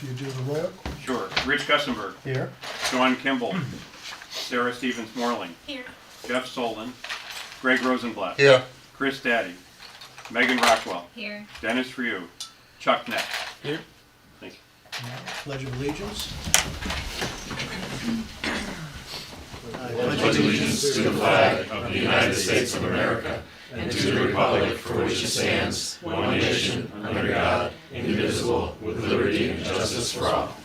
if you do the roll. Sure. Rich Gussenberg. Here. John Kimball. Sarah Stevens Morling. Here. Jeff Solon. Greg Rosenblatt. Here. Chris Daddy. Megan Rockwell. Here. Dennis Ryu. Chuck Neck. Here. Thank you. Pledge of allegiance. Pledge allegiance to the flag of the United States of America and to the republic for which it stands, one nation, under God, indivisible, with liberty and justice for all.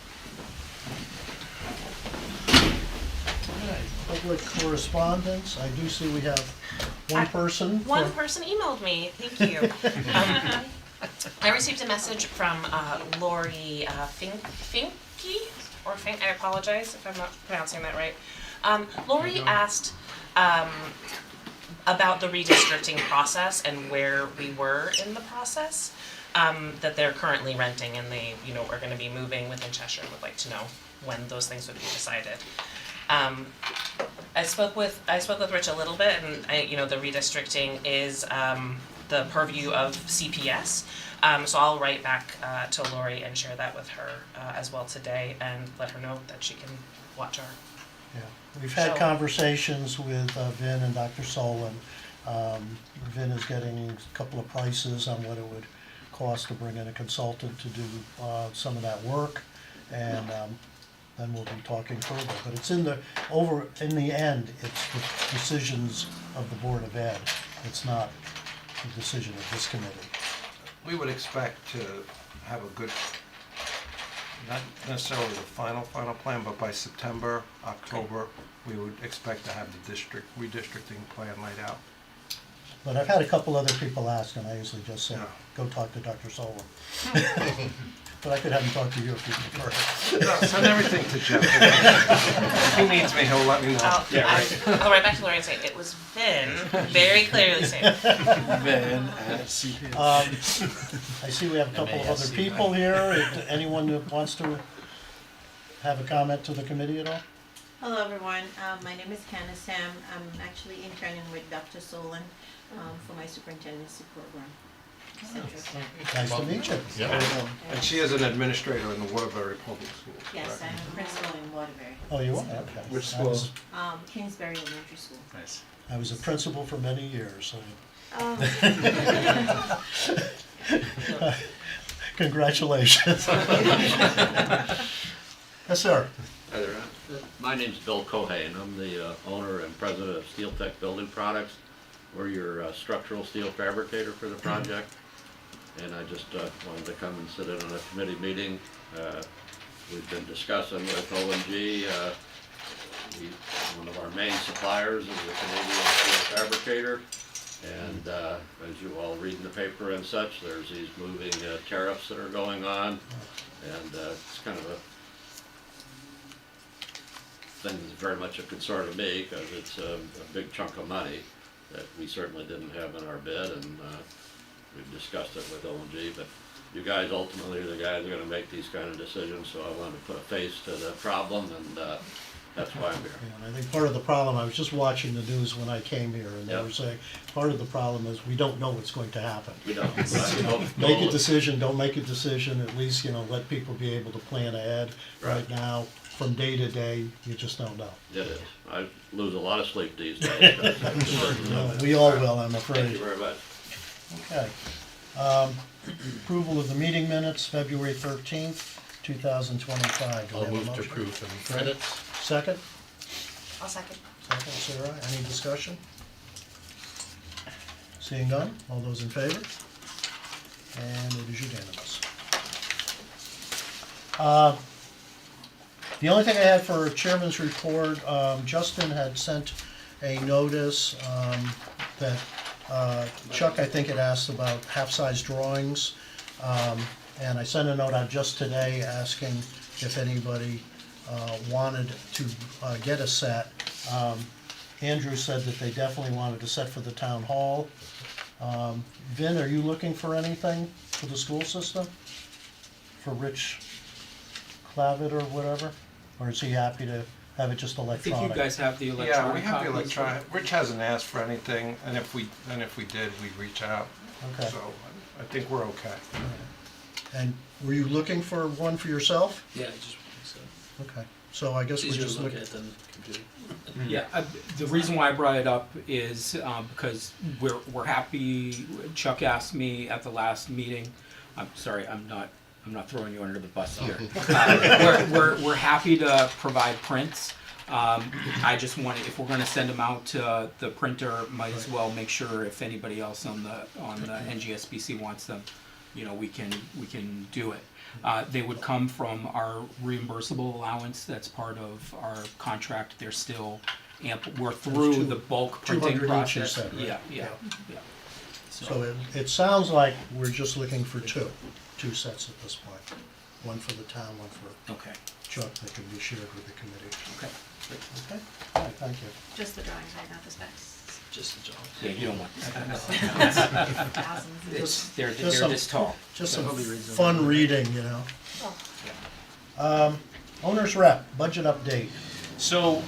Public correspondence. I do see we have one person. One person emailed me, thank you. I received a message from Lori Finke, or Fink, I apologize if I'm not pronouncing that right. Lori asked about the redistricting process and where we were in the process. That they're currently renting and they, are gonna be moving within Cheshire, would like to know when those things would be decided. I spoke with Rich a little bit, and the redistricting is the purview of CPS. So I'll write back to Lori and share that with her as well today, and let her know that she can watch our. Yeah. We've had So- conversations with Vin and Dr. Solon. Vin is getting a couple of prices on what it would cost to bring in a consultant to do some of that work, and then we'll be talking further. But it's in the end, it's the decisions of the Board of Ed. It's not the decision of this committee. We would expect to have a good, not necessarily the final plan, but by September, October, we would expect to have the redistricting plan laid out. But I've had a couple other people ask, and I usually just say, Yeah. go talk to Dr. Solon. But I could have him talk to you if you prefer. No, send everything to Jeff. If he needs me, he'll let me know. I'll write back to Lori and say, it was Vin, very clearly saying. Then at CPS. I see we have a couple of other people here. If anyone that wants to have a comment to the committee at all? Hello everyone, my name is Candace Sam. I'm actually interning with Dr. Solon for my superintendency program. Nice to meet you. And she is an administrator in the Waterbury Public Schools. Yes, correct? I'm a principal in Waterbury, Oh, you are? Okay. Which I was- school? Kingsbury Elementary School. Nice. I was a principal for many years, so Oh, congratulations. Yes, sir. Hi there. My name's Bill Cohane. I'm the owner and president of Steel Tech Building Products. We're your structural steel fabricator for the project. And I just wanted to come and sit in on a committee meeting. We've been discussing with ONG. One of our main suppliers is a Canadian steel fabricator. And as you all read in the paper and such, there's these moving tariffs that are going on. And it's kind of a thing that's very much a concern to me because it's a big chunk of money that we certainly didn't have in our bid, and we've discussed it with ONG, but you guys ultimately are the guys that are gonna make these kind of decisions, so I wanted to put a face to the problem, and that's why I'm here. And I think part of the problem, I was just watching the news when I came here, and they Yep. were saying, part of the problem is we don't know what's going to happen. We don't. Make a decision, don't make a decision, at least, let people be able to plan ahead. Right Right. now, from day to day, you just don't know. It is. I lose a lot of sleep these days. We all will, I'm Thank afraid. you very much. Okay. Approval of the meeting minutes, February 13th, 2025. Do I I'll have a move to motion? approve them. Fred? Second? I'll second. Second, Sarah. Any discussion? Seeing none, all those in favor? And it is unanimous. The only thing I had for chairman's report, Justin had sent a notice that Chuck, I think, had asked about half-size drawings. And I sent a note out just today asking if anybody wanted to get a set. Andrew said that they definitely wanted a set for the town hall. Vin, are you looking for anything for the school system? For Rich Clavitt or whatever? Or is he happy to have it just I think electronic? you guys have the Yeah, electronic we have the copies. electronic, Rich hasn't asked for anything, and if we did, we'd reach out. Okay. So I think we're okay. And were you looking for one for yourself? Yeah, I just, so, Okay, so I guess it's we're easier just to look looking. at than computer. Yeah, the reason why I brought it up is because we're happy. Chuck asked me at the last meeting. I'm sorry, I'm not throwing you under the bus here. We're happy to provide prints. I just wanted, if we're going to send them out to the printer, might as well make sure if anybody else on the NGSBC wants them, we can do it. They would come from our reimbursable allowance. That's part of our contract. They're still we're through the bulk printing 200 each, you process. said, right? Yeah. So it sounds like we're just looking for two sets at this point. One for the town, one for Okay. Chuck that can be shared with the committee. Okay. Okay, all right, thank you. Just the drawings, right, not the specs. Just the job. Yeah, you don't want. Thousands. They're Just some- this tall. Just some Probably reads them. fun reading, Owner's rep, budget update. So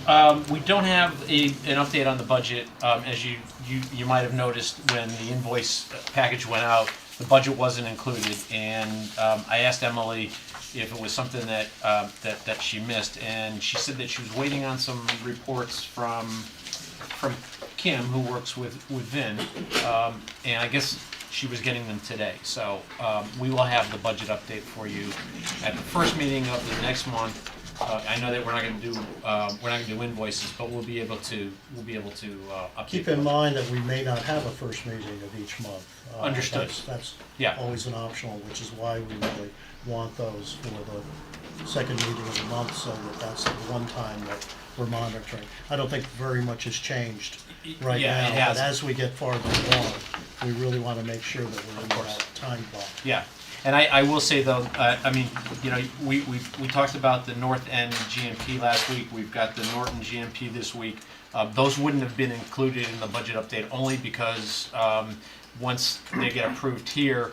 we don't have an update on the budget. As you might have noticed when the invoice package went out, the budget wasn't included, and I asked Emily if it was something that she missed, and she said that she was waiting on some reports from Kim, who works with Vin, and I guess she was getting them today. So we will have the budget update for you at the first meeting of the next month. I know that we're not going to do invoices, but we'll be able to update. Keep the in budget. mind that we may not have a first meeting of each month. Understood. That's Yeah. always an optional, which is why we really want those for the second meeting of the month, so that's the one time that we're monitoring. I don't think very much has changed right Yeah, now, it but hasn't. as we get farther along, we really want to make sure that we're in that time block. Yeah, and I will say though, I mean, we talked about the North End GMP last week. We've got the Norton GMP this week. Those wouldn't have been included in the budget update only because once they get approved here,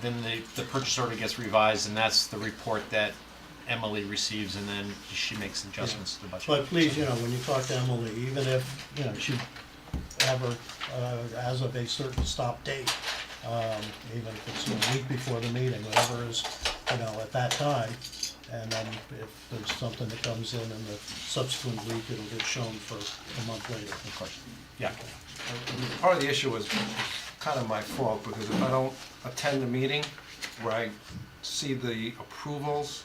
then the purchase order gets revised, and that's the report that Emily receives, and then she makes adjustments to the budget. But please, when you talk to Emily, even if, she have her, as of a certain stop date, even if it's a week before the meeting, whatever is, at that time, and then if there's something that comes in the subsequent week, it'll get shown for a month later. Of course. Yeah. Part of the issue was kind of my fault, because if I don't attend the meeting where I see the approvals,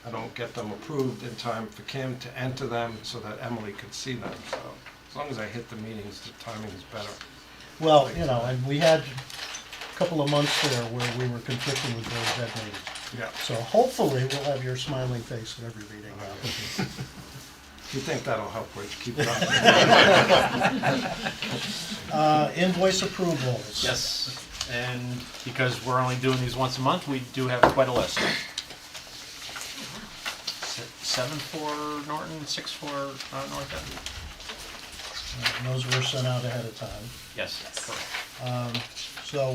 I don't get them approved in time for Kim to enter them so that Emily could see them. So as long as I hit the meetings, the timing is better. Well, and we had a couple of months there where we were conflicting with those dead meetings. Yeah. So hopefully we'll have your smiling face at every meeting now. You think that'll help, Rich? Keep it up. Invoice approvals. Yes, and because we're only doing these once a month, we do have quite a list. 7 for Norton, 6 for North End. And those were sent out ahead of time. Yes, correct. So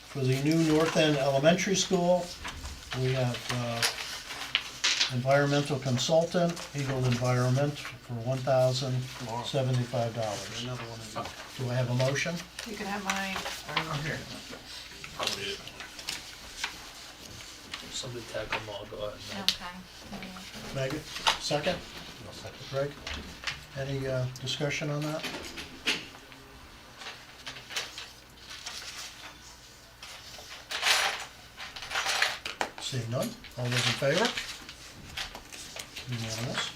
for the new North End Elementary School, we have environmental consultant, Eagle Environment, for $1,075. Another one is up. Do I have a motion? You can have mine. Here. Somebody tag them all, go ahead. Okay. Megan, second? Greg? Any discussion on that? Seeing none, all those in favor? Unanimous.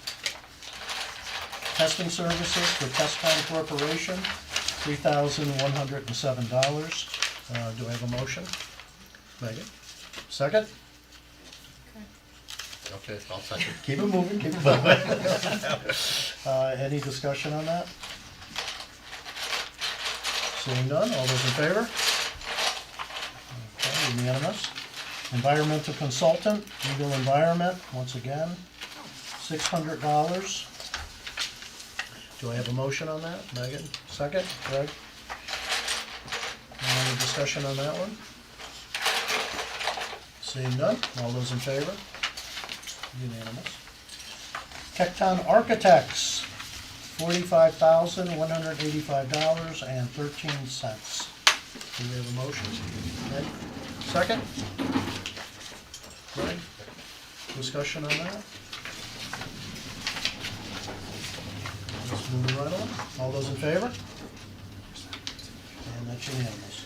Testing services for Testcom Corporation, $3,107. Do I have a motion? Megan? Second? Okay, I'll second. Keep it moving, keep it moving. Any discussion on that? Seeing none, all those in favor? Okay, unanimous. Environmental consultant, Eagle Environment, once again, $600. Do I have a motion on that? Megan, second, Greg? Any discussion on that one? Seeing none, all those in favor? Unanimous. Tecton Architects, $45,185.13. Do we have a motion? Okay. Second? Greg? Discussion on that? Let's move right on. All those in favor? And that's unanimous.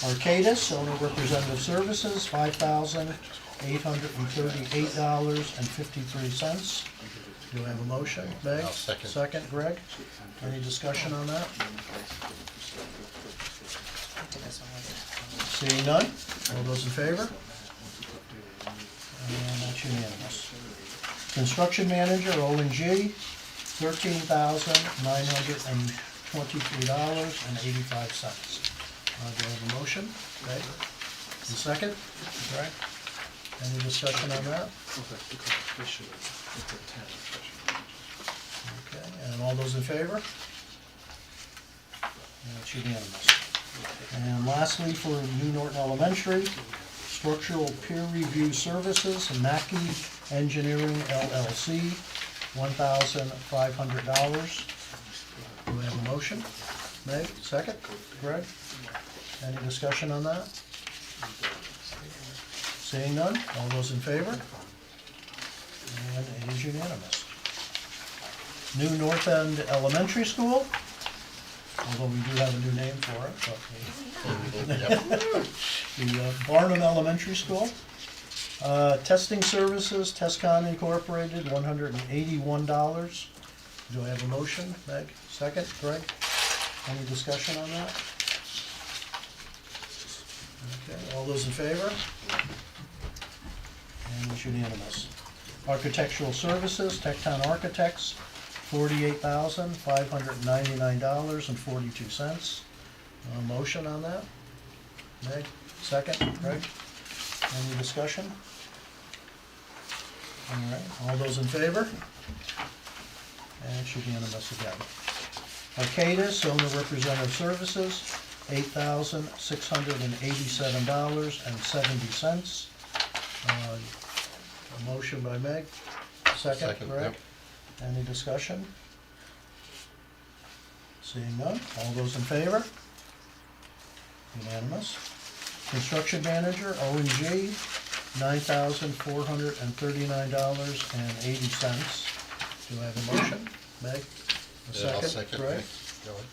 Arcadis, owner representative services, $5,838.53. Do I have a motion? Meg? I'll second. Second, Greg? Any discussion on that? Seeing none? All those in favor? And that's unanimous. Construction manager, O&G, $13,923.85. Do I have a motion? Okay. And second? Right. Any discussion on that? Okay, and all those in favor? And it's unanimous. And lastly, for New Norton Elementary, structural peer review services, Mackey Engineering LLC, $1,500. Do we have a motion? Meg, second? Greg? Any discussion on that? Seeing none, all those in favor? And it is unanimous. New North End Elementary School, although we do have a new name for it, but the Barnum Elementary School. Testing services, Testcon Incorporated, $181. Do I have a motion? Meg, second. Greg? Any discussion on that? Okay, all those in favor? And it's unanimous. Architectural services, Tecton Architects, $48,599.42. Motion on that? Meg, second. Greg? Any discussion? All right, all those in favor? And it's unanimous again. Arcadis, owner representative services, $8,687.70. A motion by Meg, second, Second, correct? Any discussion? Seeing none, all those in favor? Unanimous. Construction manager, O&G, $9,439.80. Do I have a motion? Meg? A Yeah, I'll second, second. Greg? Go ahead.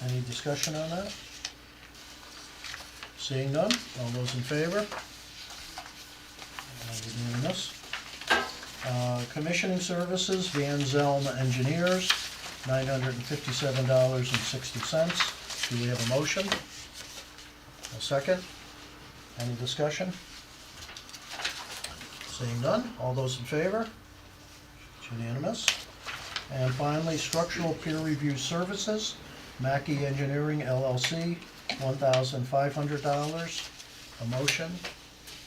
Any discussion on that? Seeing none, all those in favor? Unanimous. Commissioning services, Van Zelm Engineers, $957.60. Do we have a motion? A second? Any discussion? Seeing none, all those in favor? It's unanimous. And finally, structural peer review services, Mackey Engineering LLC, $1,500. A motion?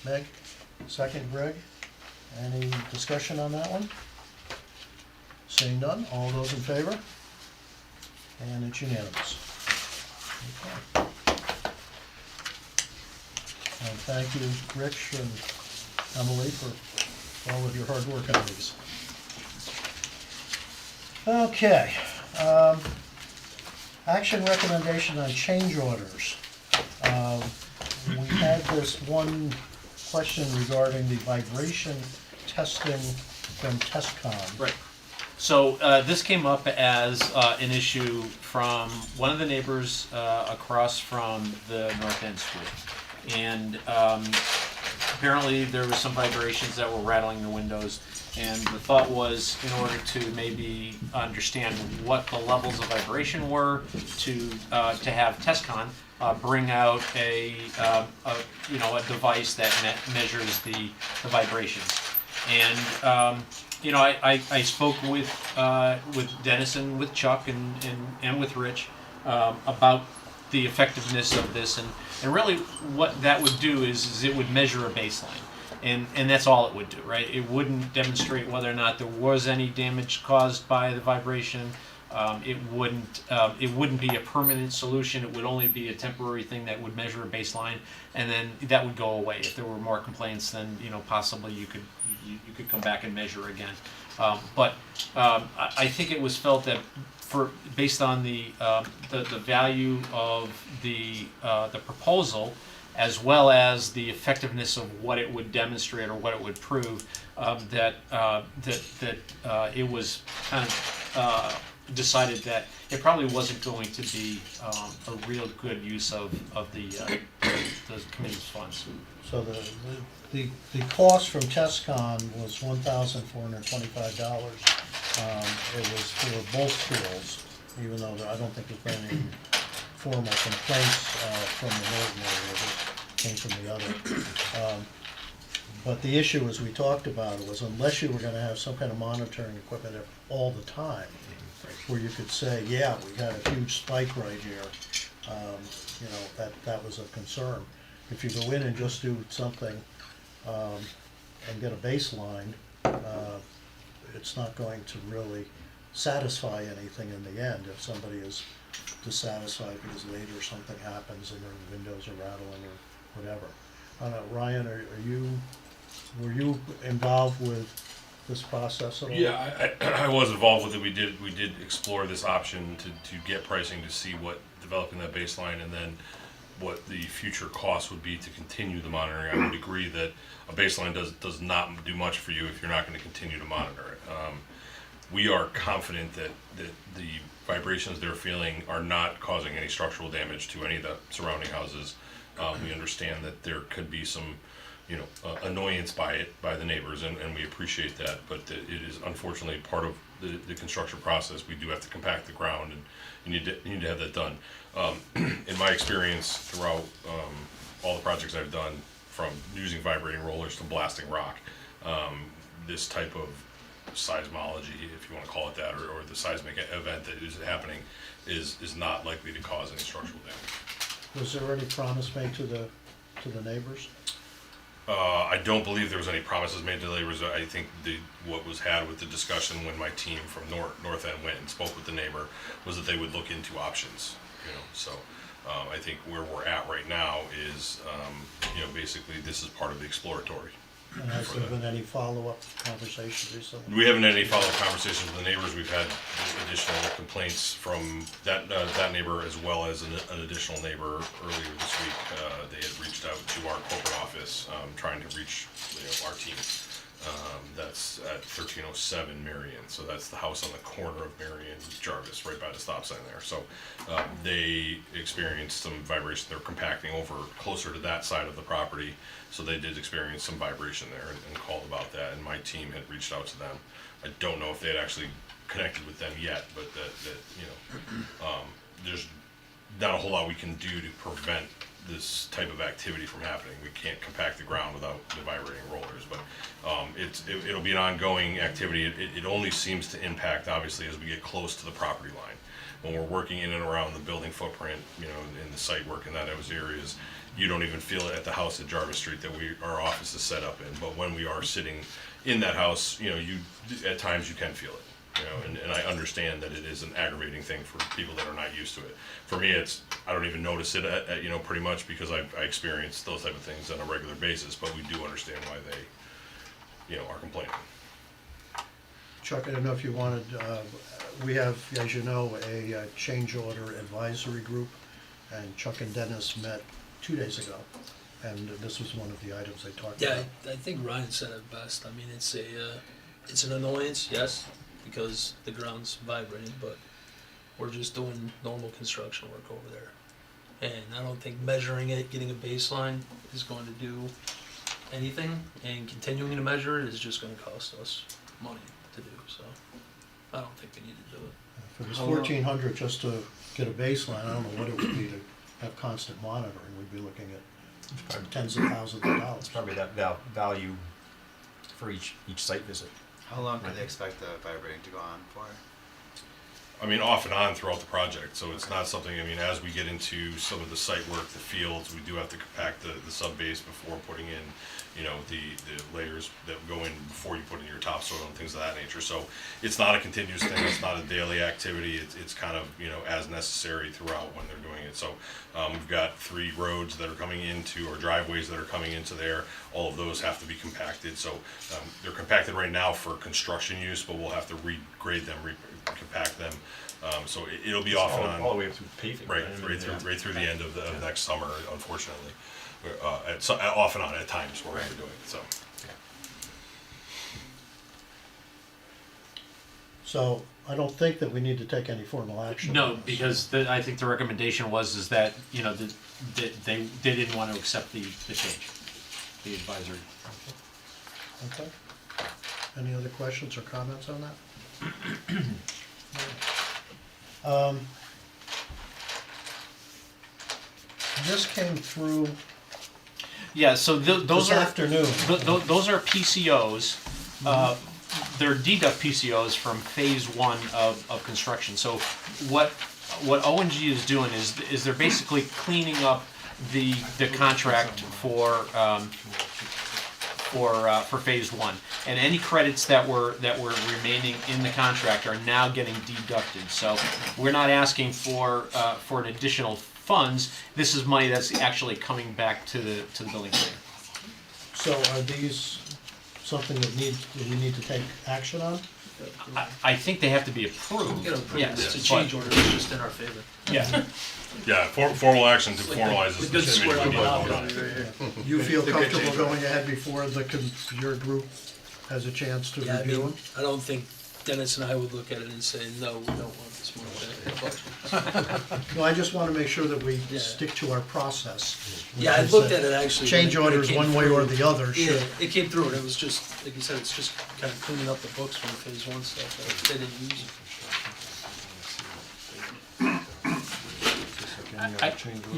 Meg? Second, Greg? Any discussion on that one? Seeing none, all those in favor? And it's unanimous. Okay. And thank you, Rich and Emily, for all of your hard work on these. Okay. Action recommendation on change orders. We had this one question regarding the vibration testing from Testcon. Right. So this came up as an issue from one of the neighbors across from the North End School. And apparently there was some vibrations that were rattling the windows. And the thought was, in order to maybe understand what the levels of vibration were, to have Testcon bring out a device that measures the vibrations. And I spoke with Dennis and with Chuck and with Rich about the effectiveness of this, and really what that would do is it would measure a baseline. And that's all it would do, right? It wouldn't demonstrate whether or not there was any damage caused by the vibration. It wouldn't be a permanent solution. It would only be a temporary thing that would measure a baseline, and then that would go away. If there were more complaints, then possibly you could come back and measure again. But I think it was felt that based on the value of the proposal, as well as the effectiveness of what it would demonstrate or what it would prove, that it was kind of decided that it probably wasn't going to be a real good use of the committee's funds. So the cost from TestCon was $1,425. It was for both schools, even though I don't think there's been any formal complaints from the Norton area, it came from the other. But the issue, as we talked about, was unless you were gonna have some kind of monitoring equipment there all the time, where you could say, yeah, we got a huge spike right here, you know, that was a concern. If you go in and just do something and get a baseline, it's not going to really satisfy anything in the end if somebody is dissatisfied because later something happens and their windows are rattling or whatever. Ryan, were you involved with this process at all? Yeah, I was involved with it. We did explore this option to get pricing to see what developing that baseline and then what the future cost would be to continue the monitoring. I would agree that a baseline does not do much for you if you're not going to continue to monitor it. We are confident that the vibrations they're feeling are not causing any structural damage to any of the surrounding houses. We understand that there could be some, annoyance by the neighbors, and we appreciate that. But it is unfortunately part of the construction process. We do have to compact the ground, and you need to have that done. In my experience throughout all the projects I've done, from using vibrating rollers to blasting rock, this type of seismology, if you want to call it that, or the seismic event that is happening is not likely to cause any structural damage. Was there any promise made to the neighbors? I don't believe there was any promises made to the neighbors. I think what was had with the discussion when my team from North End went and spoke with the neighbor was that they would look into options. So I think where we're at right now is, basically this is part of the exploratory. And has there been any follow-up conversations recently? We haven't had any follow-up conversations with the neighbors. We've had additional complaints from that neighbor as well as an additional neighbor earlier this week. They had reached out to our corporate office, trying to reach our team. That's at 1307 Marion. So that's the house on the corner of Marion and Jarvis, right by the stop sign there. So they experienced some vibration. They're compacting over closer to that side of the property. So they did experience some vibration there and called about that. And my team had reached out to them. I don't know if they had actually connected with them yet, but there's not a whole lot we can do to prevent this type of activity from happening. We can't compact the ground without the vibrating rollers, but it'll be an ongoing activity. It only seems to impact, obviously, as we get close to the property line. When we're working in and around the building footprint, in the site work in those areas, you don't even feel it at the house at Jarvis Street that our office is set up in. But when we are sitting in that house, at times you can feel it. And I understand that it is an aggravating thing for people that are not used to it. For me, I don't even notice it pretty much because I experience those type of things on a regular basis, but we do understand why they, are complaining. Chuck, I don't know if you wanted, we have, as you know, a change order advisory group, and Chuck and Dennis met 2 days ago, and this was one of the items they talked about. Yeah, I think Ryan said it best. I mean, it's an annoyance, yes, because the ground's vibrating, but we're just doing normal construction work over there. And I don't think measuring it, getting a baseline is going to do anything, and continuing to measure it is just going to cost us money to do, so I don't think we need to do it. If it was 1,400 just to get a baseline, I don't know what it would be to have constant monitoring. We'd be looking at tens of thousands of dollars. It's probably that value for each site visit. How long can they expect the vibrating to go on for? I mean, off and on throughout the project, so it's not something, as we get into some of the site work, the fields, we do have to compact the sub base before putting in, the layers that go in before you put in your topsoil and things of that nature. So it's not a continuous thing, it's not a daily activity, it's kind of, as necessary throughout when they're doing it. So we've got 3 roads that are coming into, or driveways that are coming into there, all of those have to be compacted. So they're compacted right now for construction use, but we'll have to regrade them, compact them. So it'll be off and on. All the way up through paving. Right through the end of the next summer, unfortunately. off and on at times where we're doing it, so. So I don't think that we need to take any formal action. No, on this. because I think the recommendation was is that, you know, they didn't want to accept the change, the advisory. Okay. Any other questions or comments on that? This came through Yeah, so those this are afternoon. those are PCOs. They're deduct PCOs from phase one of construction. So what ONG is doing is they're basically cleaning up the contract for phase one, and any credits that were remaining in the contract are now getting deducted. So we're not asking for an additional funds. This is money that's actually coming back to the building committee. So are these something that we need to take action on? I think they have to be approved. You know, Yes, it's a change order, it's just in our favor. Yeah. Yeah, formal action to formalize The this. good square on we need to vote on monopoly it. right here. You feel The good comfortable change going ahead before your group has a chance to Yeah, I review mean, them? I don't think Dennis and I would look at it and say, no, we don't want this money back. No, I just want to make sure that we Yeah. stick to our process. which Yeah, I is looked that at it actually. Change when it orders came one way or through. the other Yeah, should. it came through and it was just, like you said, it's just kind of cleaning up the books from phase one stuff that they didn't use.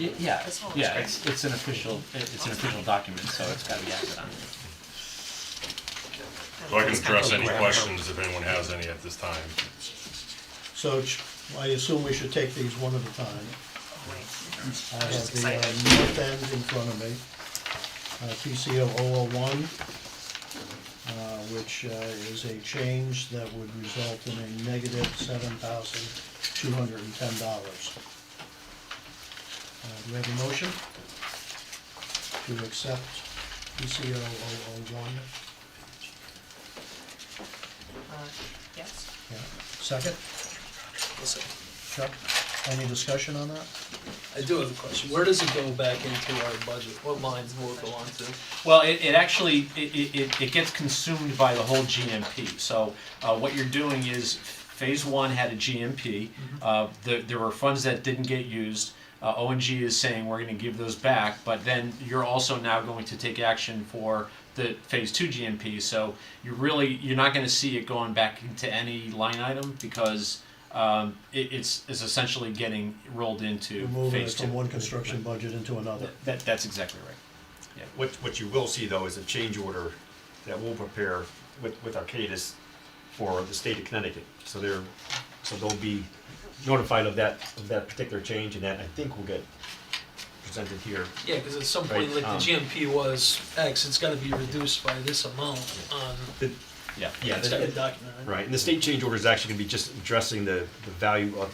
Yeah, it's an official document, so it's got to be acted on. So I can address any questions if anyone has any at this time. So I assume we should take these one at a time. I have Just the excited. north end in front of me, PCO 001, which is a change that would result in a negative $7,210. Do we have a motion to accept PCO 001? Yes. Yeah. Second? Listen, Chuck, Any discussion on that? I do have a question. Where does it go back into our budget? What lines will it go on to? well, it actually, it gets consumed by the whole GMP. So what you're doing is, phase one had a GMP. There were funds that didn't get used. ONG is saying we're gonna give those back, but then you're also now going to take action for the phase two GMP. So you're not gonna see it going back into any line item because it's essentially getting rolled into We're moving it phase two. from one construction budget into another. That's exactly right. Yeah. What you will see though is a change order that we'll prepare with Arcadis for the state of Connecticut. So they'll be notified of that particular change, and that I think will get presented here. Yeah, because at some point, Right, like the GMP was X, it's gotta be reduced by this amount on, Yeah. Yeah, it's gotta be documented. right, and the state change order is actually gonna be just addressing the value of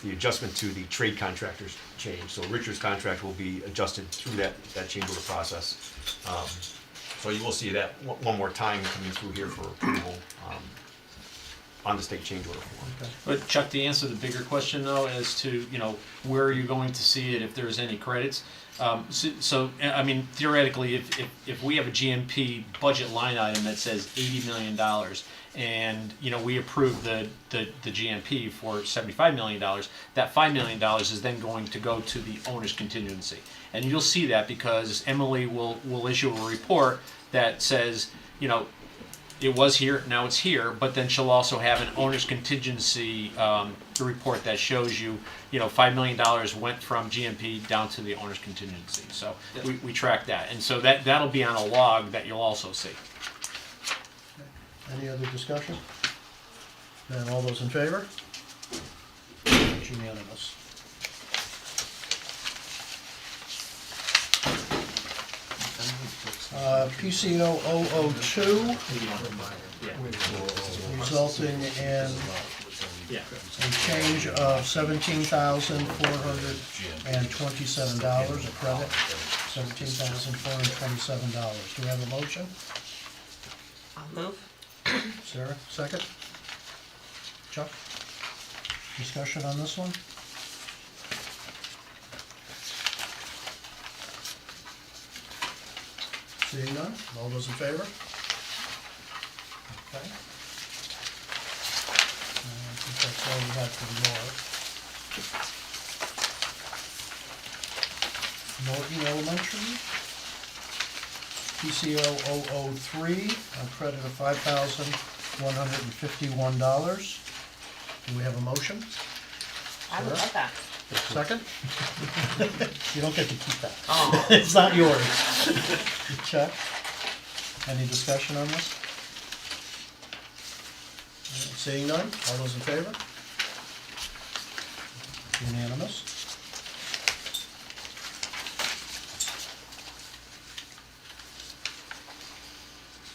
the adjustment to the trade contractors change. So Richard's contract will be adjusted through that change order process. So you will see that one more time coming through here for approval on the state change order form. But Chuck, to answer the bigger question though, as to, where are you going to see it if there's any credits? So, I mean, theoretically, if we have a GMP budget line item that says $80 million, and, we approve the GMP for $75 million, that $5 million is then going to go to the owner's contingency. And you'll see that because Emily will issue a report that says, it was here, now it's here, but then she'll also have an owner's contingency report that shows you, $5 million went from GMP down to the owner's contingency. So we track that. And so that'll be on a log that you'll also see. Any other discussion? Then all those in favor? It's unanimous. PCO 002, resulting in a change of $17,427, a credit, $17,427. Do we have a motion? I'll move. Sarah, second? Chuck? Discussion on this one? Seeing none, all those in favor? Okay. I think that's all we had for the Norton Elementary. PCO 003, a credit of $5,151. Do we have a motion? I would love that. Second? You don't get to keep that. Oh. It's not yours. Chuck, any discussion on this? Seeing none, all those in favor? Unanimous.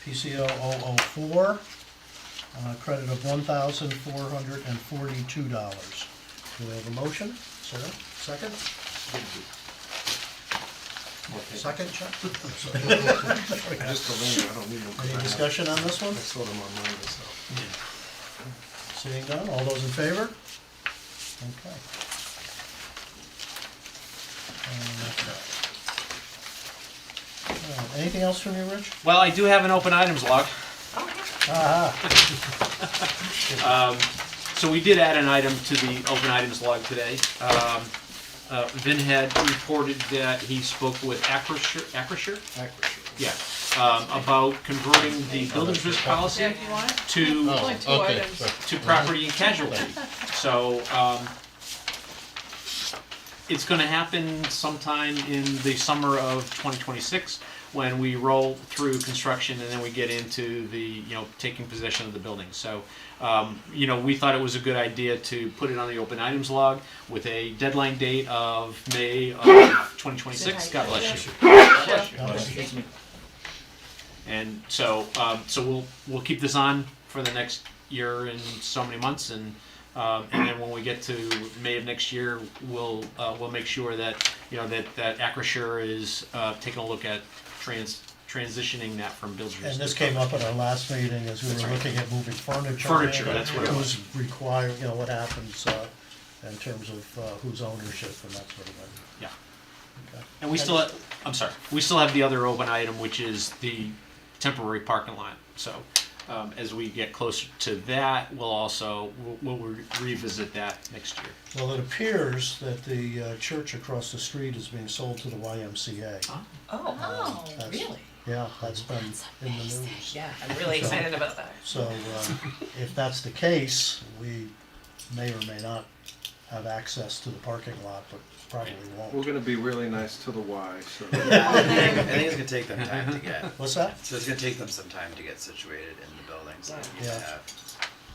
PCO 004, credit of $1,442. Do we have a motion? Sarah, second? Second, Chuck? Just a lane, I don't need them. Any discussion on this one? I saw them online myself. Seeing none, all those in favor? Okay. And that's that. Anything else from you, Rich? Well, I do have an open items log. Ah, So we did add an item to the open items log today. Vin had reported that he spoke with Acrisure? Yeah, about converting the buildings risk policy to property and casualty. So, it's gonna happen sometime in the summer of 2026, when we roll through construction and then we get into the, taking possession of the building. So, we thought it was a good idea to put it on the open items log with a deadline date of May of 2026. God bless you. And so, we'll keep this on for the next year and so many months, and then when we get to May of next year, we'll make sure that that Acrisure is taking a look at transitioning that from builders. and this came up at our last meeting as we were looking at moving furniture. Furniture, in, that's what it who's required, what happens in terms of whose ownership and that sort of thing. Yeah. Okay. And we still have the other open item, which is the temporary parking lot. So, as we get closer to that, we'll revisit that next year. Well, it appears that the church across the street is being sold to the YMCA. Oh, That's- really? Yeah, that's been in the news. Yeah, I'm really excited about that. So, if that's the case, we may or may not have access to the parking lot, but probably We're won't. gonna be really nice to the Y, so. Yeah, I think it's gonna take them time to get. What's that? So it's gonna take them some time to get situated in the buildings. So you Yeah. have-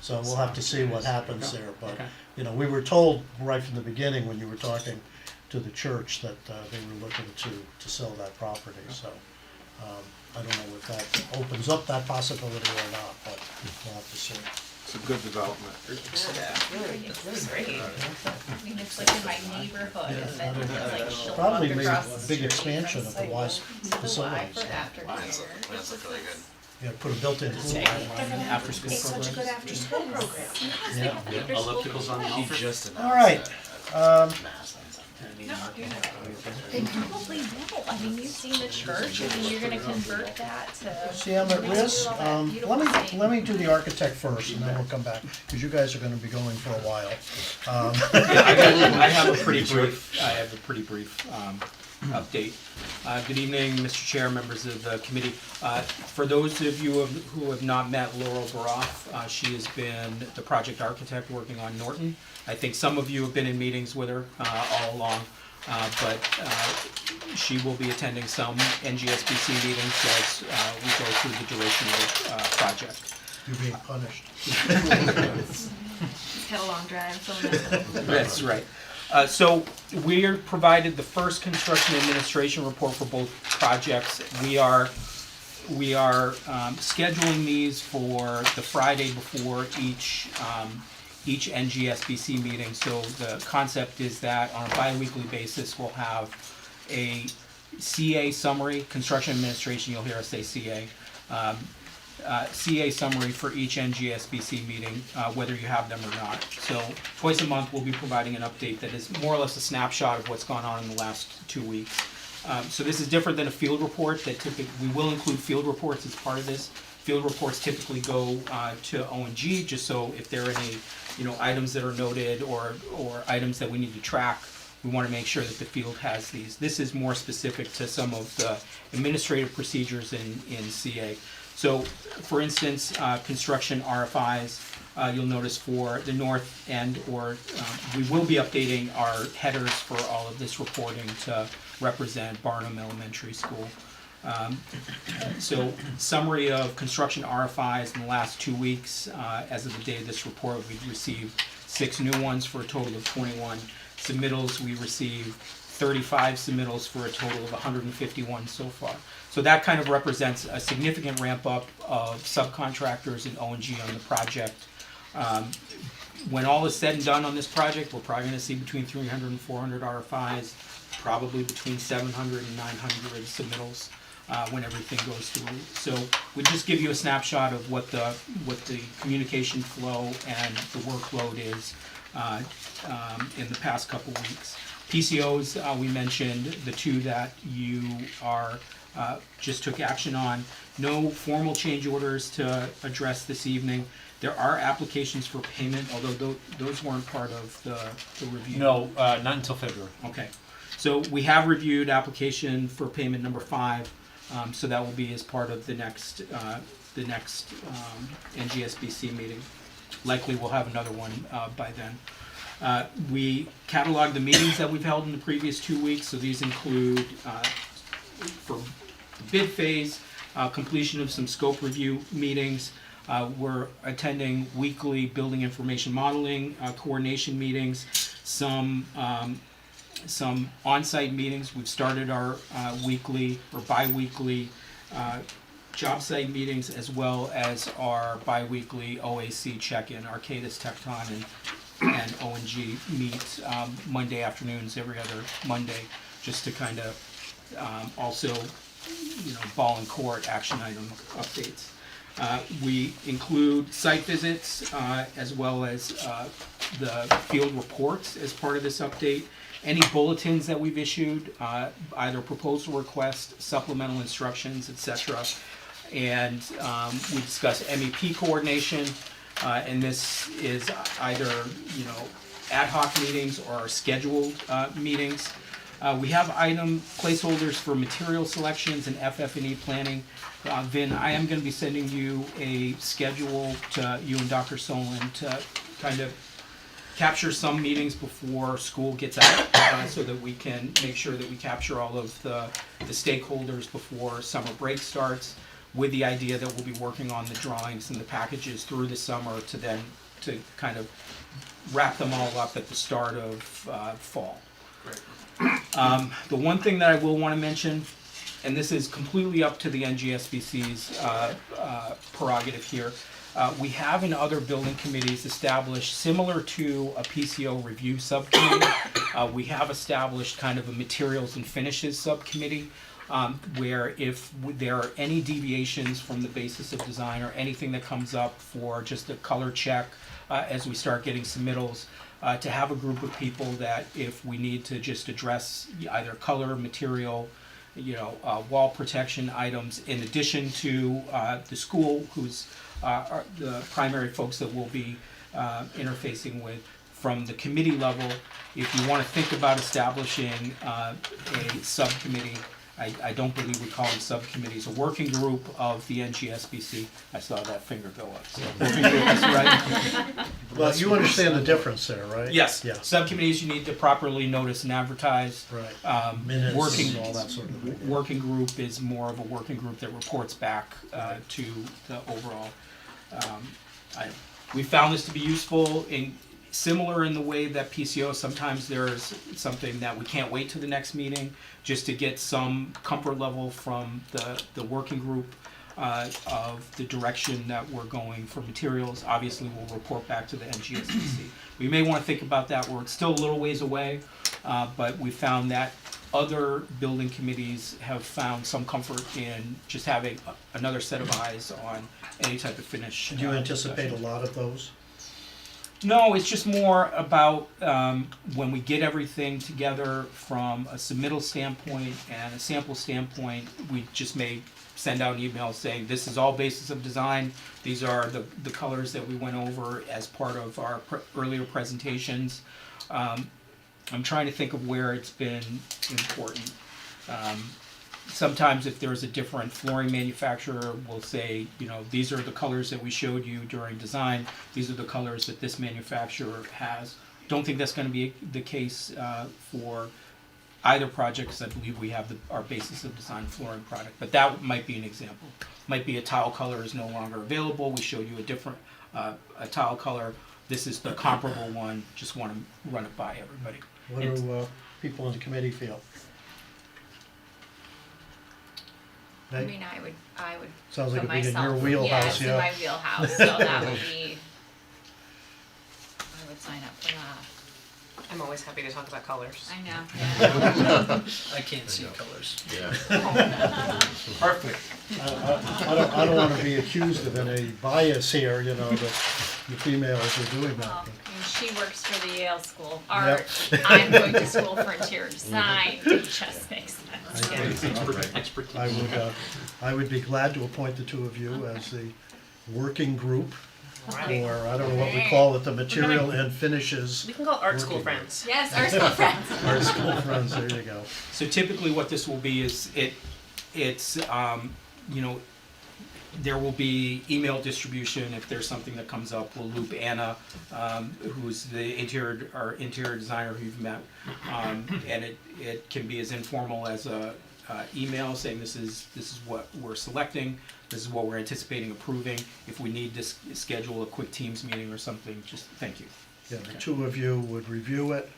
So we'll have to see what happens there, but, Okay. we were told right from the beginning when you were talking to the church that they were looking to sell that property, so. I don't know if that opens up that possibility or not, but we'll have to see. It's a good development. Really great. I mean, it's like in my neighborhood, and then it's like she'll Probably walk made across a the big street, expansion and of the it's Wise like, the Y facilities. for aftercare. That's really good. Yeah, put a built-in pool. After school It's such a programs? good after-school program. Yes, they have after-school Ellipticals on the He offer? just announced All right, that. They probably will. I mean, you've seen the church, I mean, you're gonna convert that to. see, I'm at risk. all that beautiful thing. Let me do the architect first, and then we'll come back, because you guys are gonna be going for a while. I have a pretty brief update. Good evening, Mr. Chair, members of the committee. For those of you who have not met Laurel Baroff, she has been the project architect working on Norton. I think some of you have been in meetings with her all along, but she will be attending some NGSBC meetings as we go through the duration of the project. You're being punished. It's had a long drive, so. That's right. So we are provided the first construction administration report for both projects. We are scheduling these for the Friday before each NGSBC meeting. So the concept is that on a bi-weekly basis, we'll have a CA summary, construction administration, you'll hear us say CA. CA summary for each NGSBC meeting, whether you have them or not. So twice a month, we'll be providing an update that is more or less a snapshot of what's gone on in the last 2 weeks. So this is different than a field report that typically, we will include field reports as part of this. Field reports typically go to O&G, just so if there are any, items that are noted or items that we need to track, we want to make sure that the field has these. This is more specific to some of the administrative procedures in CA. So, for instance, construction RFIs, you'll notice for the north end, we will be updating our headers for all of this reporting to represent Barnum Elementary School. So, summary of construction RFIs in the last 2 weeks. As of the day of this report, we've received 6 new ones for a total of 21 submittals. We received 35 submittals for a total of 151 so far. So that kind of represents a significant ramp up of subcontractors and O&G on the project. When all is said and done on this project, we're probably going to see between 300 and 400 RFIs, probably between 700 and 900 submittals when everything goes through. So we just give you a snapshot of what the communication flow and the workload is in the past couple weeks. PCOs, we mentioned the 2 that you are just took action on. No formal change orders to address this evening. There are applications for payment, although those weren't part of the review. No, not until February. Okay, so we have reviewed application for payment number 5, so that will be as part of the next NGSBC meeting. Likely we'll have another one by then. We cataloged the meetings that we've held in the previous 2 weeks, so these include for the bid phase, completion of some scope review meetings. We're attending weekly building information modeling coordination meetings, some on-site meetings. We've started our weekly or bi-weekly job site meetings, as well as our bi-weekly OAC check-in. Arcadis, Tecton, and O&G meet Monday afternoons, every other Monday, just to kind of also, ball and court action item updates. We include site visits as well as the field reports as part of this update. Any bulletins that we've issued, either proposal request, supplemental instructions, etc. And we discuss MEP coordination, and this is either ad hoc meetings or scheduled meetings. We have item placeholders for material selections and FF&E planning. Vin, I am going to be sending you a schedule to you and Dr. Solon to kind of capture some meetings before school gets out, so that we can make sure that we capture all of the stakeholders before summer break starts, with the idea that we'll be working on the drawings and the packages through the summer to kind of wrap them all up at the start of fall. The one thing that I will want to mention, and this is completely up to the NGSBC's prerogative here, we have in other building committees established, similar to a PCO review subcommittee, we have established kind of a materials and finishes subcommittee, where if there are any deviations from the basis of design or anything that comes up for just a color check as we start getting submittals, to have a group of people that if we need to just address either color, material, wall protection items, in addition to the school, who's are the primary folks that we'll be interfacing with from the committee level. If you want to think about establishing a subcommittee, I don't believe we call them subcommittees, a working group of the NGSBC. I saw that finger go up. So working group is right. Well, you understand the difference there, right? Yes. Yeah. Subcommittees you need to properly notice and advertise. Right. Minutes Working, and all that sort of thing. working group is more of a working group that reports back to the overall item. We found this to be useful in similar in the way that PCO, sometimes there's something that we can't wait till the next meeting just to get some comfort level from the working group of the direction that we're going for materials. Obviously, we'll report back to the NGSBC. We may want to think about that. We're still a little ways away, but we found that other building committees have found some comfort in just having another set of eyes on any type of finish. Do you anticipate a discussion. lot of those? No, it's just more about when we get everything together from a submittal standpoint and a sample standpoint, we just may send out an email saying this is all basis of design. These are the colors that we went over as part of our earlier presentations. I'm trying to think of where it's been important. Sometimes if there's a different flooring manufacturer, we'll say, these are the colors that we showed you during design. These are the colors that this manufacturer has. Don't think that's going to be the case for either project, because I believe we have our basis of design flooring product. But that might be an example. Might be a tile color is no longer available. We showed you a different a tile color. This is the comparable one. Just want to run it by everybody. What do people in the committee feel? I mean, I would Sounds like put it'd be in your myself, wheelhouse, in yeah. my wheelhouse, so that would be, I would sign up for that. I'm always happy to talk about colors. I know, yeah. I can't see colors. Yeah. Perfect. I don't want to be accused of any bias here, that the females are doing that. Well, but- and she works for the Yale School of Yep. Art, I'm going to school for interior design, it just makes sense. I would be glad to appoint the two of you as the working group, Alright. or I don't know what we call it, the material and finishes. We can call art school Working. friends. Yes, our school friends. Our school friends, there you go. So typically what this will be is it's there will be email distribution. If there's something that comes up, we'll loop Anna, who's our interior designer who you've met, and it can be as informal as a email saying this is what we're selecting, this is what we're anticipating approving. If we need to schedule a quick Teams meeting or something, just thank you. Yeah, the two of you would review it.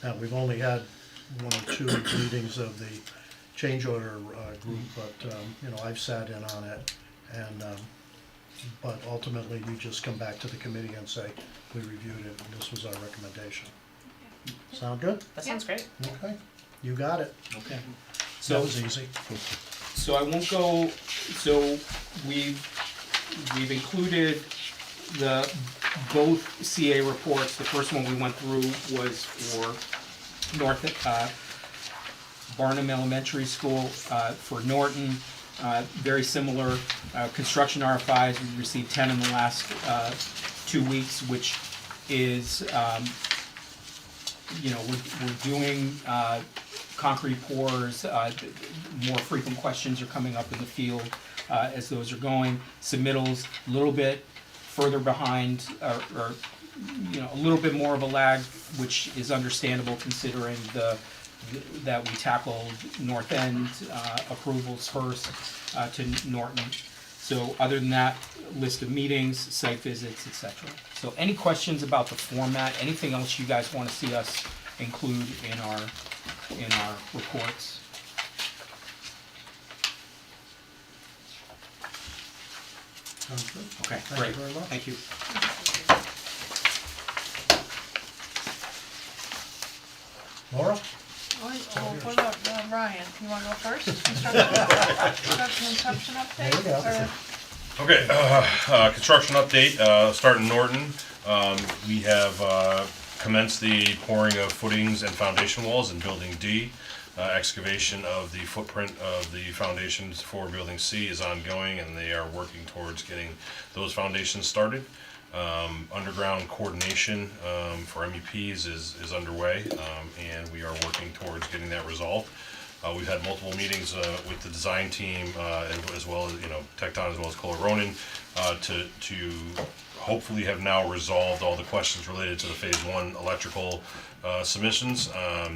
Now, we've only had one or two meetings of the change order group, but, I've sat in on it. And, but ultimately, we just come back to the committee and say, we reviewed it, and this was our recommendation. Sound good? That sounds great. Okay, you got it. Okay. That was easy. So I won't go, so we've included both CA reports. The first one we went through was for Barnum Elementary School, for Norton. Very similar, construction RFIs, we received 10 in the last 2 weeks, which is, we're doing concrete pours, more frequent questions are coming up in the field as those are going. Submittals, a little bit further behind, or a little bit more of a lag, which is understandable considering that we tackled North End approvals first to Norton. So other than that, list of meetings, site visits, etc. So any questions about the format, anything else you guys want to see us include in our reports? Sounds good. Okay, Thank great. you very much. Thank you. Laura? What about Ryan? You wanna go first? Construction update? There you go. Or- Okay, construction update, starting in Norton. We have commenced the pouring of footings and foundation walls in Building D. Excavation of the footprint of the foundations for Building C is ongoing, and they are working towards getting those foundations started. Underground coordination for MEPs is underway, and we are working towards getting that resolved. We've had multiple meetings with the design team, as well as, Tecton as well as Kohler Ronin, to hopefully have now resolved all the questions related to the Phase 1 electrical submissions.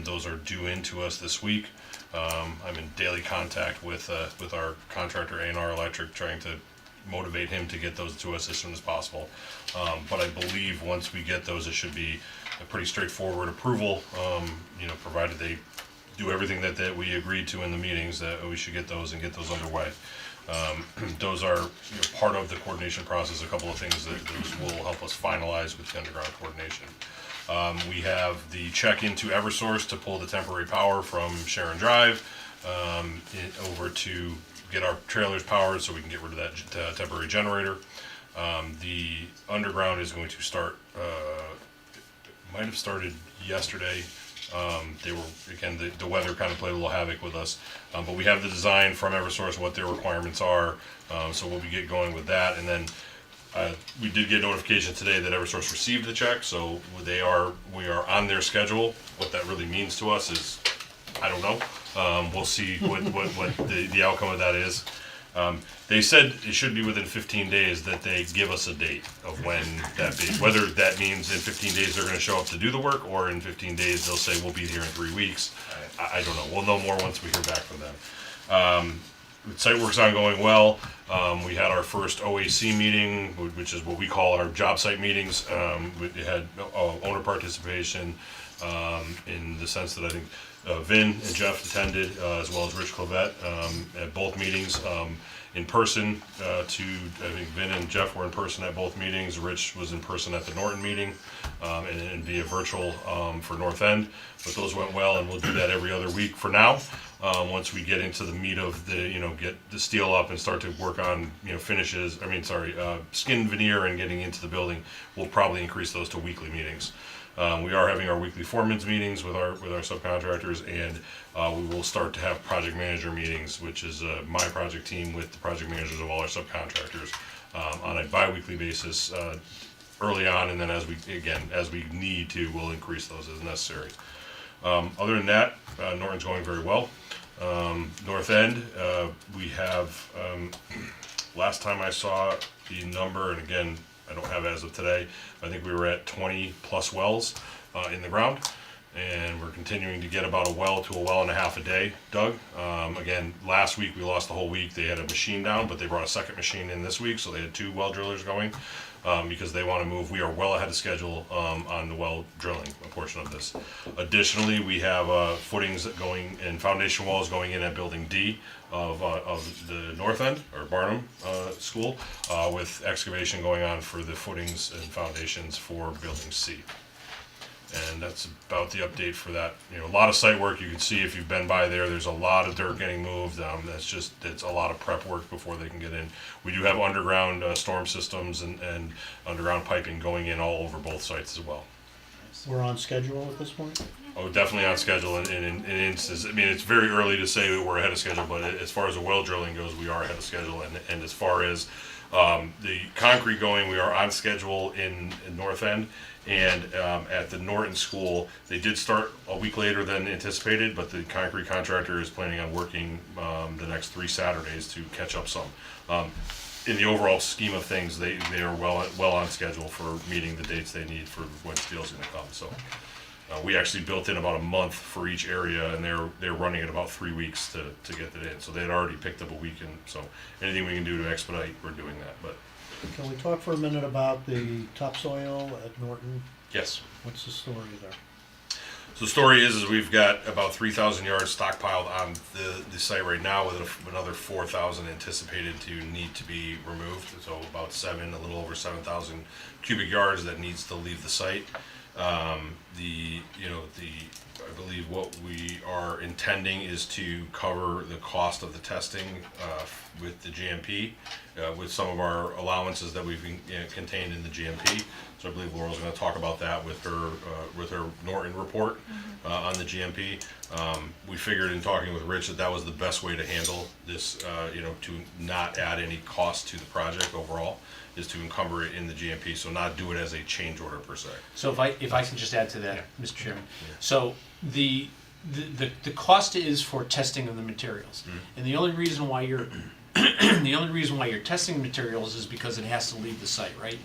Those are due in to us this week. I'm in daily contact with our contractor, A&R Electric, trying to motivate him to get those to us as soon as possible. But I believe once we get those, it should be a pretty straightforward approval, provided they do everything that we agreed to in the meetings, that we should get those underway. Those are part of the coordination process, a couple of things that those will help us finalize with the underground coordination. We have the check into Eversource to pull the temporary power from Sharon Drive over to get our trailers powered so we can get rid of that temporary generator. The underground is going to start, might have started yesterday. They were, again, the weather kind of played a little havoc with us. But we have the design from Eversource, what their requirements are. So we'll be get going with that. And then we did get notification today that Eversource received the check, so we are on their schedule. What that really means to us is, I don't know. We'll see what the outcome of that is. They said it should be within 15 days that they give us a date of when that be. Whether that means in 15 days they're going to show up to do the work, or in 15 days they'll say we'll be here in 3 weeks. I don't know. We'll know more once we hear back from them. Site work's ongoing well. We had our first OAC meeting, which is what we call our job site meetings. We had owner participation in the sense that I think Vin and Jeff attended, as well as Rich Clavette, at both meetings. In person, I think Vin and Jeff were in person at both meetings. Rich was in person at the Norton meeting, and via virtual for North End. But those went well, and we'll do that every other week for now. Once we get into the meat of the, get the steel up and start to work on, finishes, skin veneer and getting into the building, we'll probably increase those to weekly meetings. We are having our weekly foreman's meetings with our subcontractors, and we will start to have project manager meetings, which is my project team with the project managers of all our subcontractors on a bi-weekly basis early on, and then as we need to, we'll increase those as necessary. Other than that, Norton's going very well. North End, we have, last time I saw the number, and again, I don't have it as of today, I think we were at 20 plus wells in the ground, and we're continuing to get about a well to a well and a half a day dug. Again, last week we lost the whole week. They had a machine down, but they brought a second machine in this week, so they had 2 well drillers going because they want to move. We are well ahead of schedule on the well drilling a portion of this. Additionally, we have footings going and foundation walls going in at Building D of the North End, or Barnum School, with excavation going on for the footings and foundations for Building C. And that's about the update for that. A lot of site work. You can see if you've been by there, there's a lot of dirt getting moved. It's a lot of prep work before they can get in. We do have underground storm systems and underground piping going in all over both sites as well. We're on schedule at this point? Oh, definitely on schedule in instances. It's very early to say that we're ahead of schedule, but as far as the well drilling goes, we are ahead of schedule. And as far as the concrete going, we are on schedule in North End. And at the Norton School, they did start a week later than anticipated, but the concrete contractor is planning on working the next 3 Saturdays to catch up some. In the overall scheme of things, they are well on schedule for meeting the dates they need for when steel's going to come. So we actually built in about a month for each area, and they're running at about 3 weeks to get it in. So they had already picked up a week, and so anything we can do to expedite, we're doing that. But Can we talk for a minute about the topsoil at Norton? yes. What's the story there? So the story is we've got about 3,000 yards stockpiled on the site right now, with another 4,000 anticipated to need to be removed. So about a little over 7,000 cubic yards that needs to leave the site. I believe what we are intending is to cover the cost of the testing with the GMP, with some of our allowances that we've contained in the GMP. So I believe Laurel's going to talk about that with her Norton report on the GMP. We figured in talking with Rich that was the best way to handle this, to not add any cost to the project overall, is to encumber it in the GMP, so not do it as a change order per se. So if I can just add to that, Mr. Chairman. So the cost is for testing of the materials, and the only reason why you're testing materials is because it has to leave the site, right?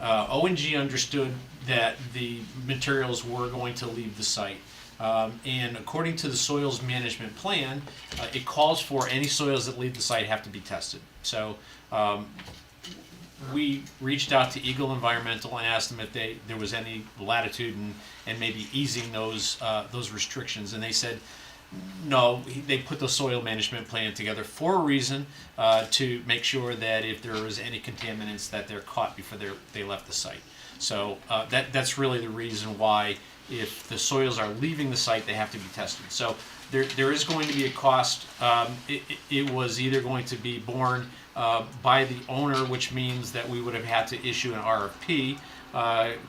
O&G understood that the materials were going to leave the site. And according to the soils management plan, it calls for any soils that leave the site have to be tested. So we reached out to Eagle Environmental and asked them if there was any latitude and maybe easing those restrictions, and they said no. They put the soil management plan together for a reason, to make sure that if there was any contaminants that they're caught before they left the site. So that's really the reason why, if the soils are leaving the site, they have to be tested. So there is going to be a cost. It was either going to be borne by the owner, which means that we would have had to issue an RFP,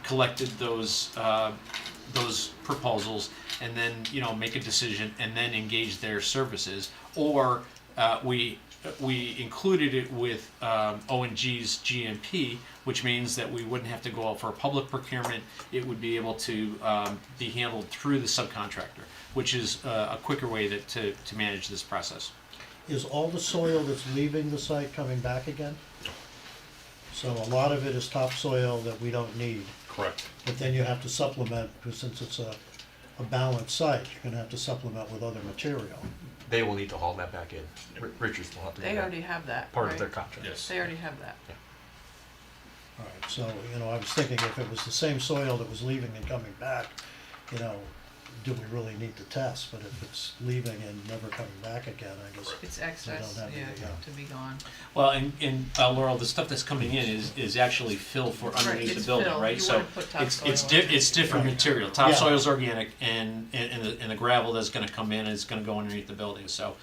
collected those proposals, and then, make a decision and then engage their services. Or we included it with O&G's GMP, which means that we wouldn't have to go out for a public procurement. It would be able to be handled through the subcontractor, which is a quicker way to manage this process. Is all the soil that's leaving the site coming back again? So a lot of it is topsoil that we don't need, Correct. but then you have to supplement, because since it's a balanced site, you're gonna have to supplement with other material. They will need to haul that back in. Richards will have to do They that. already have that, Part of right? their contract. Yes. They already have that. All right, so, I was thinking if it was the same soil that was leaving and coming back, do we really need to test? But if it's leaving and never coming back again, I guess. It's we excess, don't have yeah, any, to be gone. Well, and Laurel, the stuff that's coming in is actually fill for underneath the it's building, fill. right? You So wanna put topsoil it's different Right. material. Topsoil's organic, and the gravel that's going to come in is going to go underneath the building. So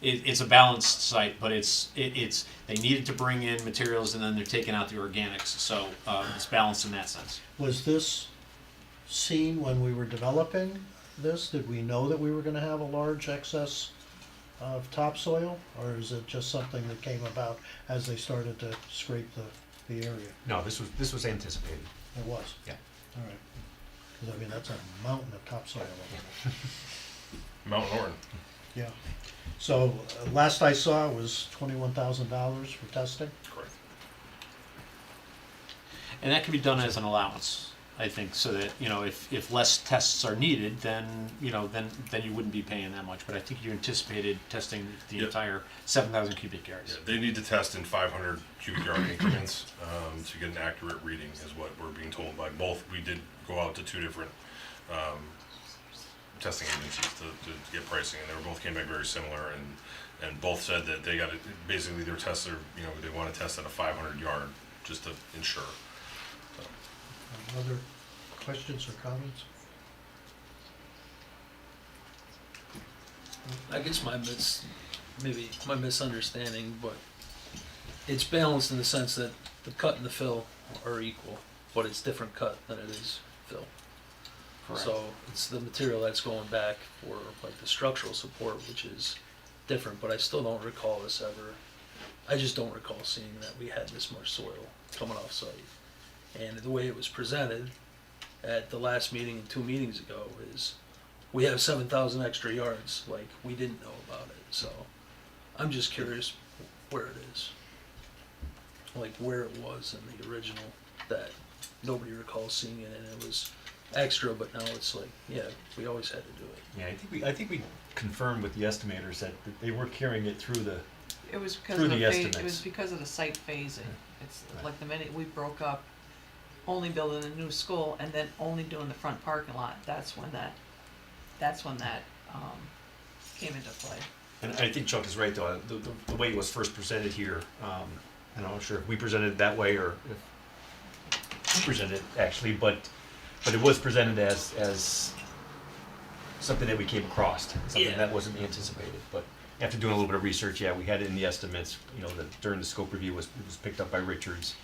it's a balanced site, but it's they needed to bring in materials and then they're taking out the organics. So it's balanced in that sense. Was this seen when we were developing this? Did we know that we were gonna have a large excess of topsoil? Or is it just something that came about as they started to scrape the area? No, this was anticipated. It was? Yeah. All right. Because that's a mountain of topsoil over there. Mount Norton. Yeah. So last I saw was $21,000 for testing. Correct. And that can be done as an allowance, I think, so that, if less tests are needed, then you wouldn't be paying that much. But I think you anticipated testing the Yep. entire 7,000 cubic yards. Yeah, they need to test in 500 cubic yard increments to get an accurate reading, is what we're being told by both. We did go out to two different testing agencies to get pricing, and they both came back very similar, and both said that they got it, basically their tests are, they want to test at a 500 yard just to ensure. So, Other questions or comments? I guess maybe my misunderstanding, but it's balanced in the sense that the cut and the fill are equal, but it's different cut than it is fill. Correct. So it's the material that's going back for like the structural support, which is different, but I still don't recall this ever. I just don't recall seeing that we had this much soil coming off site. And the way it was presented at the last meeting and 2 meetings ago is we have 7,000 extra yards, like we didn't know about it. So I'm just curious where it is. Like where it was in the original that nobody recalls seeing it, and it was extra, but now it's like, yeah, we always had to do it. Yeah, I think we confirmed with the estimators that they were carrying it through the, It was because Through of the the phase, estimates. it was because of the site phasing. It's Right. like the minute we broke up, only building a new school and then only doing the front parking lot, that's when that came into play. and I think Chuck is right though, the way it was first presented here, I'm not sure if we presented it that way or if we presented it actually, but it was presented as something that we came across, something Yeah. that wasn't anticipated, but after doing a little bit of research, yeah, we had it in the estimates, that during the scope review it was picked up by Richards.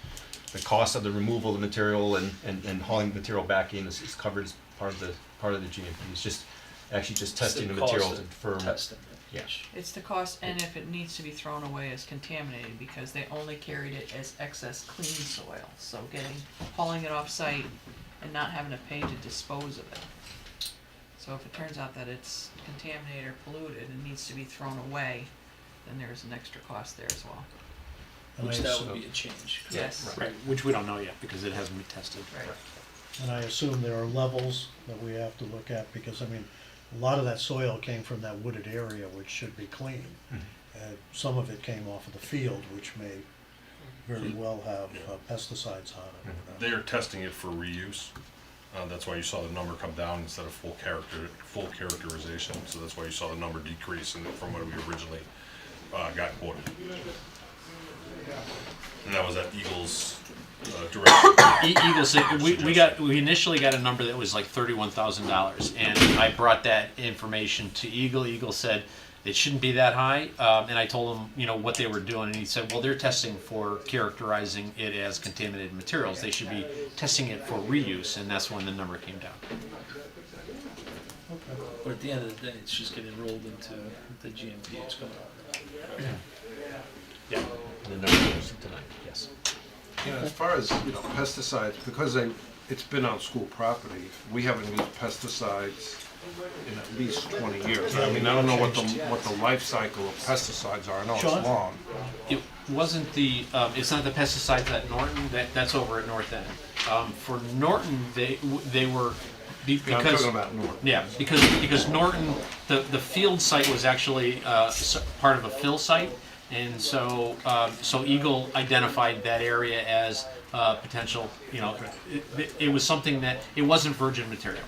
The cost of the removal of the material and hauling the material back in is covered as part of the GMP. It's just testing the material to confirm. Testing it. Yeah. It's the cost, and if it needs to be thrown away as contaminated, because they only carried it as excess clean soil. So hauling it off site and not having to pay to dispose of it. So if it turns out that it's contaminated or polluted and needs to be thrown away, then there's an extra cost there as well. And Which I that assume- would be a change. Yes. Right, which we don't know yet because it hasn't been tested. Right. And I assume there are levels that we have to look at, because a lot of that soil came from that wooded area, which should be clean. Some of it came off of the field, which may very well have pesticides on it. they are testing it for reuse. That's why you saw the number come down instead of full characterization. So that's why you saw the number decrease from what we originally got quoted. And that was at Eagles direction. Eagle said we initially got a number that was like $31,000, and I brought that information to Eagle. Eagle said, it shouldn't be that high. And I told him, you know, what they were doing, and he said, well, they're testing for characterizing it as contaminated materials. They should be testing it for reuse, and that's when the number came down. But at the end of the day, it's just getting rolled into the GMP. It's going up. Yeah, and the number goes tonight, yes. You know, as far as, you know, pesticides, because it's been on school property, we haven't used pesticides in at least 20 years. I mean, I don't know what the life cycle of pesticides are. I know it's Sean? long. It wasn't the, it's not the pesticides at Norton, that's over at North End. For Norton, they were, Yeah, I'm because, talking about Norton. yeah, because Norton, the field site was actually part of a fill site, and so Eagle identified that area as potential. You know, it was something that it wasn't virgin material,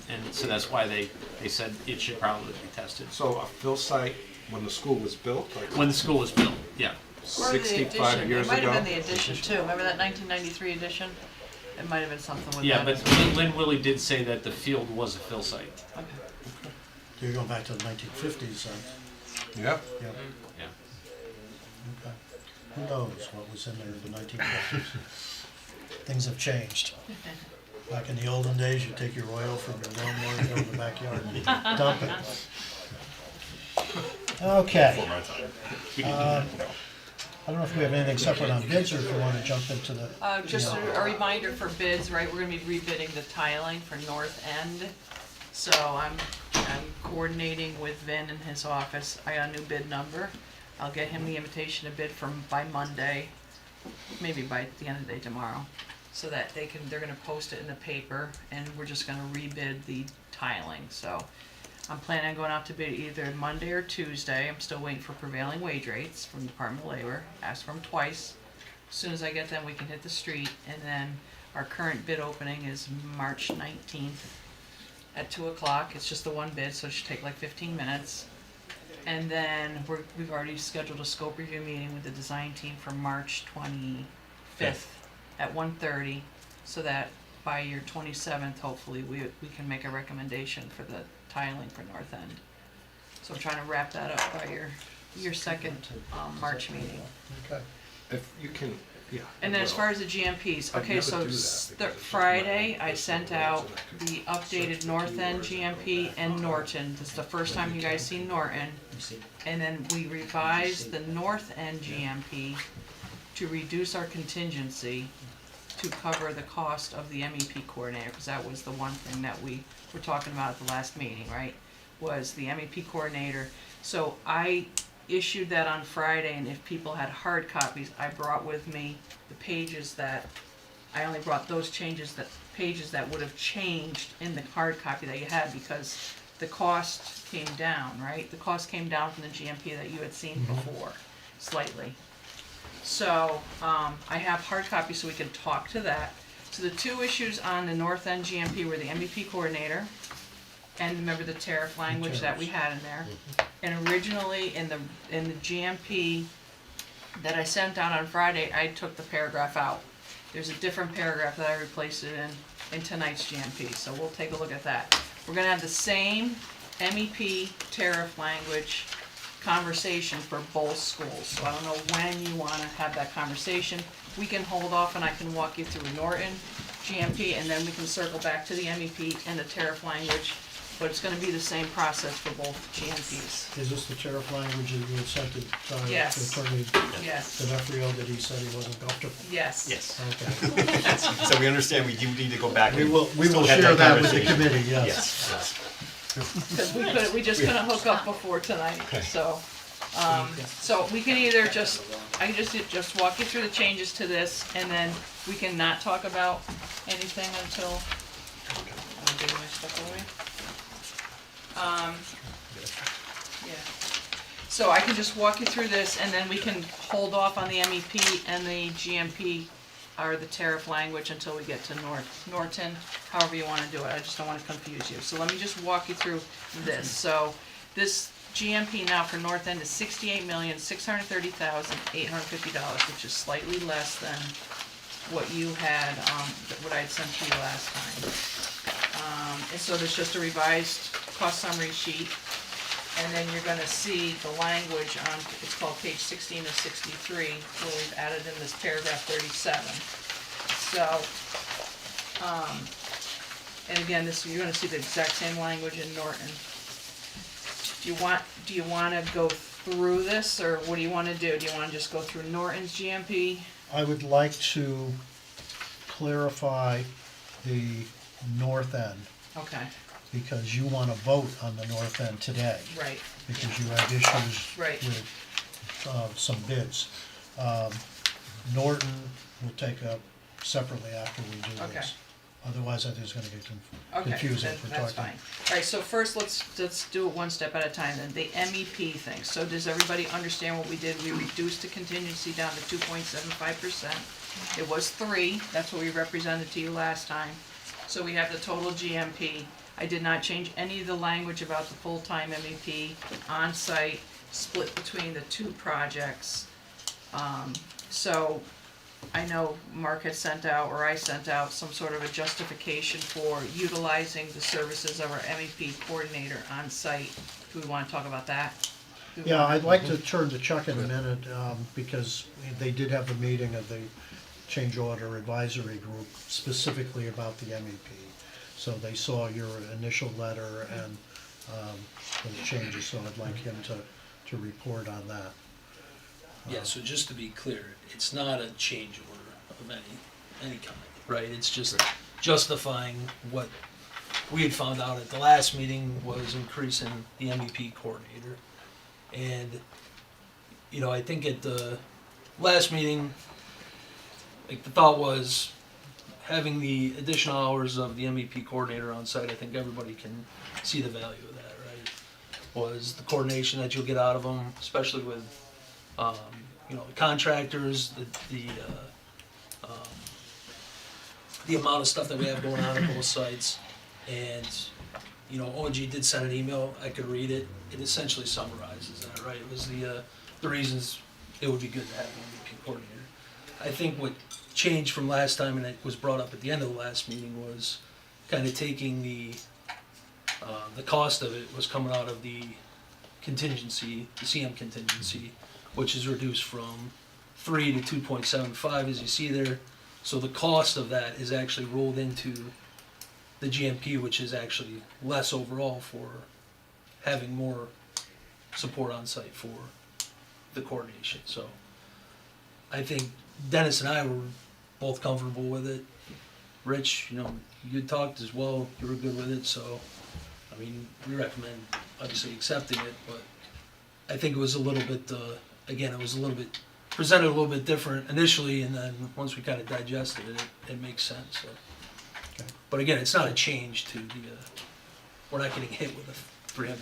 and so that's why they said it should probably be tested. So a fill site when the school was built, like When the school was built, yeah. Or the 65 addition. years It might ago? have been the addition too. Remember that 1993 edition? It might have been something with Yeah, that. but Lynn Willie did say that the field was a fill site. Okay. You're going back to the 1950s, Yeah. yeah. Yeah. Okay. Who knows what was in there in the 1950s? Things have changed. Back in the olden days, you take your oil from your lawnmower and go in the backyard and dump it. Okay. I don't know if we have anything separate on bids or if we want to jump into the. Just you know, a reminder for bids, right, we're gonna be rebidding the tiling for North End. So I'm coordinating with Vin in his office. I got a new bid number. I'll get him the invitation to bid by Monday, maybe by the end of the day tomorrow. So that they're gonna post it in the paper and we're just gonna rebid the tiling, so. I'm planning on going out to bid either Monday or Tuesday. I'm still waiting for prevailing wage rates from the Department of Labor. Asked for them twice. As soon as I get them, we can hit the street. And then our current bid opening is March 19th at 2 o'clock. It's just the one bid, so it should take like 15 minutes. And then we've already scheduled a scope review meeting with the design team for March 25th at 1:30, so that by your 27th, hopefully, we can make a recommendation for the tiling for North End. So I'm trying to wrap that up by your second March meeting. Okay. If you can, yeah. And then as far as the GMPs, I'd okay, never so do that because Friday, I sent out the updated North End GMP and Norton. This is the first time you guys see Norton. And then we revised the North End GMP to reduce our contingency to cover the cost of the MEP coordinator, because that was the one thing that we were talking about at the last meeting, right? Was the MEP coordinator. So I issued that on Friday, and if people had hard copies, I brought with me the pages that, I only brought those pages that would have changed in the hard copy that you had, because the cost came down, right? The cost came down from the GMP that you had seen before, slightly. So, I have hard copies so we can talk to that. So the two issues on the North End GMP were the MEP coordinator, and remember the tariff language that we had in there. And originally in the GMP that I sent out on Friday, I took the paragraph out. There's a different paragraph that I replaced it in tonight's GMP, so we'll take a look at that. We're gonna have the same MEP tariff language conversation for both schools, so I don't know when you wanna have that conversation. We can hold off and I can walk you through Norton GMP, and then we can circle back to the MEP and the tariff language, but it's gonna be the same process for both GMPs. Is this the tariff language that you had sent to Yes. Attorney Yes, DeNefrio that he said he wasn't comfortable? yes. Yes. Okay. So we understand we do need to go back. We and will still have share that with the conversation. committee, yes. Yes, Cause we just couldn't hook up before tonight, so. So we can either I can just walk you through the changes to this, and then we can not talk about anything until, I'm getting my stuff away. Yeah. So I can just walk you through this, and then we can hold off on the MEP and the GMP, or the tariff language, until we get to Norton, however you wanna do it, I just don't wanna confuse you. So let me just walk you through this. So this GMP now for North End is $68,630,850, which is slightly less than what you had, what I had sent to you last time. And so there's just a revised cost summary sheet, And then you're gonna see the language on, it's called page 16 of 63, where we've added in this paragraph 37. So, and again, this, you're gonna see the exact same language in Norton. Do you wanna go through this, or what do you wanna do? Do you wanna just go through Norton's GMP? I would like to clarify the north end, Okay, because you want to vote on the north end today, right, because you have issues Right. with some bids. Norton will take up separately after we do Okay. this. Otherwise, I think it's gonna get okay, confusing then if we're that's talking. fine. Alright, so first let's do it one step at a time then, the MEP thing. So does everybody understand what we did? We reduced the contingency down to 2.75%. It was 3, that's what we represented to you last time. So we have the total GMP. I did not change any of the language about the full-time MEP, on-site, split between the two projects. So I know Mark had sent out, or I sent out, some sort of a justification for utilizing the services of our MEP coordinator on-site. Do we wanna talk about that? Do we Yeah, wanna- I'd like to turn to Chuck in a minute, because they did have the meeting of the change order advisory group specifically about the MEP. So they saw your initial letter and those changes, so I'd like him to report on that. Yeah, so just to be clear, it's not a change order of any kind, right? It's just justifying what we had found out at the last meeting was increasing the MEP coordinator. And, you know, I think at the last meeting, like, the thought was having the additional hours of the MEP coordinator on site. I think everybody can see the value of that, right? Was the coordination that you'll get out of them, especially with, you know, the contractors, the amount of stuff that we have going on at both sites. And, you know, ONG did send an email, I could read it. It essentially summarizes that, right? It was the reasons it would be good to have an MEP coordinator. I think what changed from last time, and it was brought up at the end of the last meeting, was kind of taking the cost of it was coming out of the contingency, the CM contingency, which is reduced from 3 to 2.75, as you see there. So the cost of that is actually rolled into the GMP, which is actually less overall for having more support on site for the coordination. So I think Dennis and I were both comfortable with it. Rich, you know, you talked as well, you were good with it, so, I mean, we recommend obviously accepting it, but I think it was a little bit, again, it was a little bit, presented a little bit different initially, and then once we kind of digested it, it makes sense, so. Okay. But again, it's not a change to the, we're not getting hit with a $300,000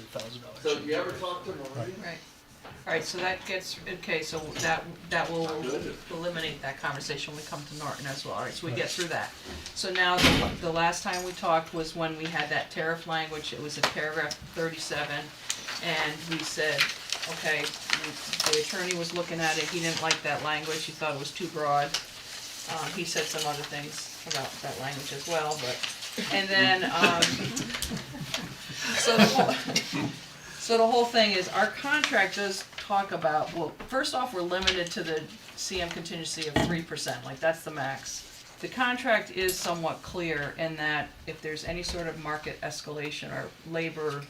So change. do you ever talk to Maureen? Right. Alright, so that gets, okay, so that will eliminate that conversation when we come to Norton as well. Alright, so we get through that. So now, the last time we talked was when we had that tariff language, it was in paragraph 37, and we said, okay, the attorney was looking at it, he didn't like that language, he thought it was too broad. He said some other things about that language as well, but, and then, so the whole thing is, our contract does talk about, well, first off, we're limited to the CM contingency of 3%, like that's the max. The contract is somewhat clear in that if there's any sort of market escalation or labor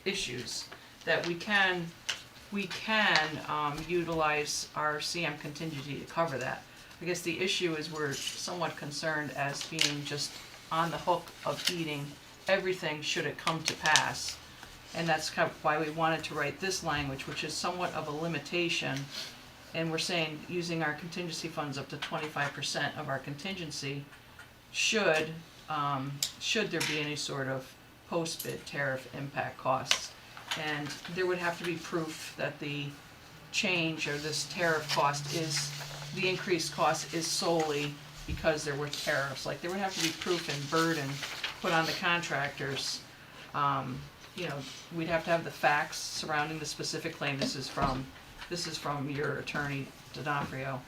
issues, that we can utilize our CM contingency to cover that. I guess the issue is we're somewhat concerned as being just on the hook of eating everything should it come to pass. And that's kind of why we wanted to write this language, which is somewhat of a limitation. And we're saying using our contingency funds up to 25% of our contingency should there be any sort of post-bid tariff impact costs. And there would have to be proof that the change or this tariff cost is, the increased cost is solely because there were tariffs. Like there would have to be proof and burden put on the contractors. You know, we'd have to have the facts surrounding the specific claim. This is from your attorney, D'Onofrio.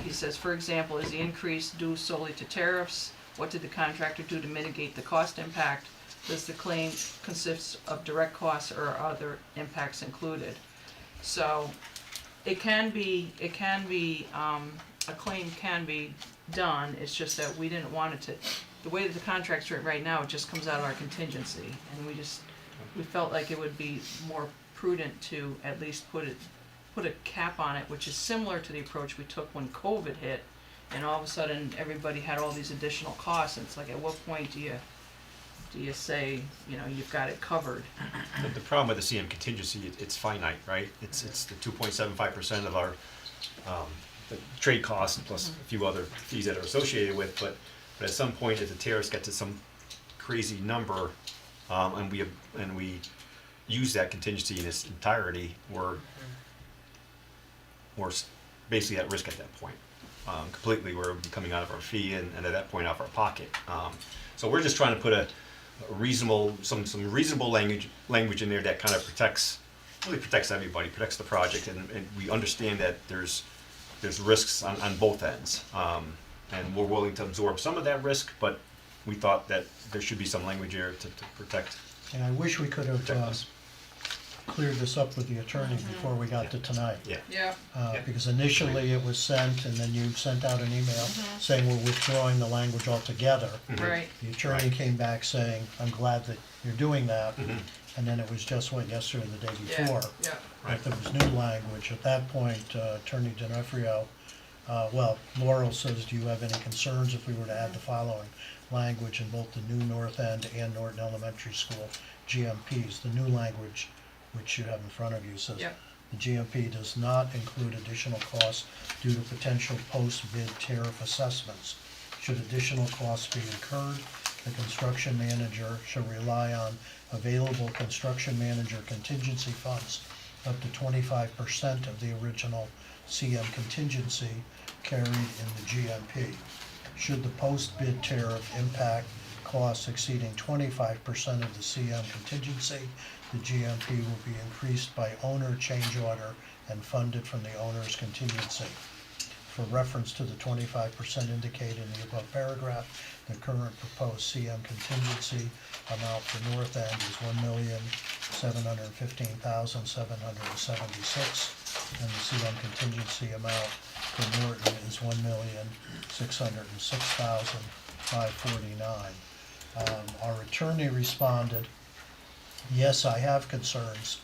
He says, for example, is the increase due solely to tariffs? What did the contractor do to mitigate the cost impact? does the claim consist of direct costs or other impacts included? So it can be, a claim can be done, it's just that we didn't want it to, the way that the contract's written right now, it just comes out of our contingency, and we felt like it would be more prudent to at least put a cap on it, which is similar to the approach we took when COVID hit, and all of a sudden, everybody had all these additional costs, and it's like, at what point do you say, you've got it covered? The problem with the CM contingency, it's finite, right? It's the 2.75% of our the trade costs plus a few other fees that are associated with, but at some point, if the tariffs get to some crazy number, and we use that contingency in its entirety, we're basically at risk at that point. Completely, we're coming out of our fee and at that point off our pocket. So we're just trying to put a reasonable, some reasonable language in there that kind of protects everybody, protects the project, and we understand that there's risks on both ends. And we're willing to absorb some of that risk, but we thought that there should be some language here to protect And I wish we could have us. cleared this up with the attorney before we got to tonight. Yeah. Yeah. Because initially it was sent, and then you sent out an email saying we're withdrawing the language altogether. Right. The attorney came back saying, I'm glad that you're doing that. And then it was just, yesterday or the day before, Yeah. that there was new language. At that point, Attorney D'Onofrio, Laurel says, do you have any concerns if we were to add the following language in both the new North End and Norton Elementary School GMPs? The new language, which you have in front of you, says, Yep. the GMP does not include additional costs due to potential post-bid tariff assessments. Should additional costs be incurred, the construction manager shall rely on available construction manager contingency funds up to 25% of the original CM contingency carried in the GMP. Should the post-bid tariff impact costs exceeding 25% of the CM contingency, the GMP will be increased by owner change order and funded from the owner's contingency. For reference to the 25% indicated in the above paragraph, the current proposed CM contingency amount for North End is $1,715,776, and the CM contingency amount for Norton is $1,606,549. Our attorney responded, yes, I have concerns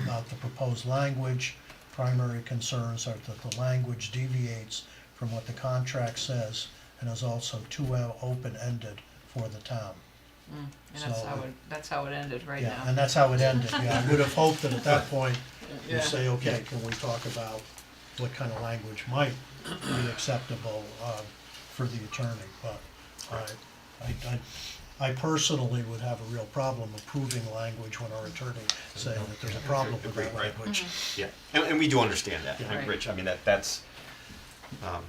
about the proposed language. Primary concerns are that the language deviates from what the contract says and is also too open-ended for the town. And So- that's how it ended right Yeah, now. and that's how it ended. Yeah, I would have hoped that at that point, you Yeah. say, okay, can we talk about what kind of language might be acceptable for the attorney? But I personally would have a real problem approving language when our attorney saying that there's a problem with that language. Yeah, and we do understand that, Right. Rich, I mean, that's, we I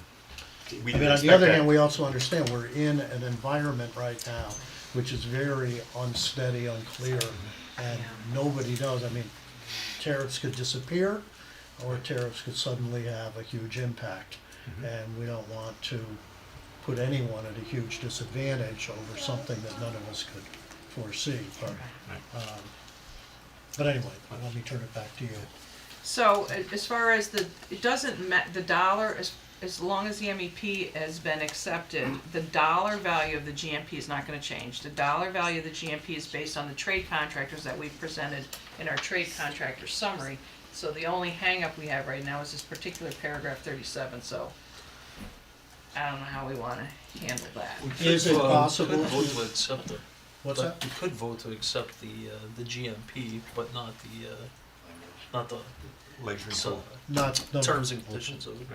didn't mean, on the expect other that. hand, we also understand we're in an environment right now which is very unsteady, unclear, and nobody knows. I mean, tariffs could disappear, or tariffs could suddenly have a huge impact. And we don't want to put anyone at a huge disadvantage over something that none of us could foresee. But anyway, let me turn it back to you. So as far as it doesn't the dollar, as long as the MEP has been accepted, the dollar value of the GMP is not gonna change. The dollar value of the GMP is based on the trade contractors that we've presented in our trade contractor summary. So the only hangup we have right now is this particular paragraph 37, so I don't know how we wanna handle that. Is it possible We could vote to- to accept it. What's But that? we could vote to accept the GMP, but not the Luxury so, pool. Not number, terms and conditions of it.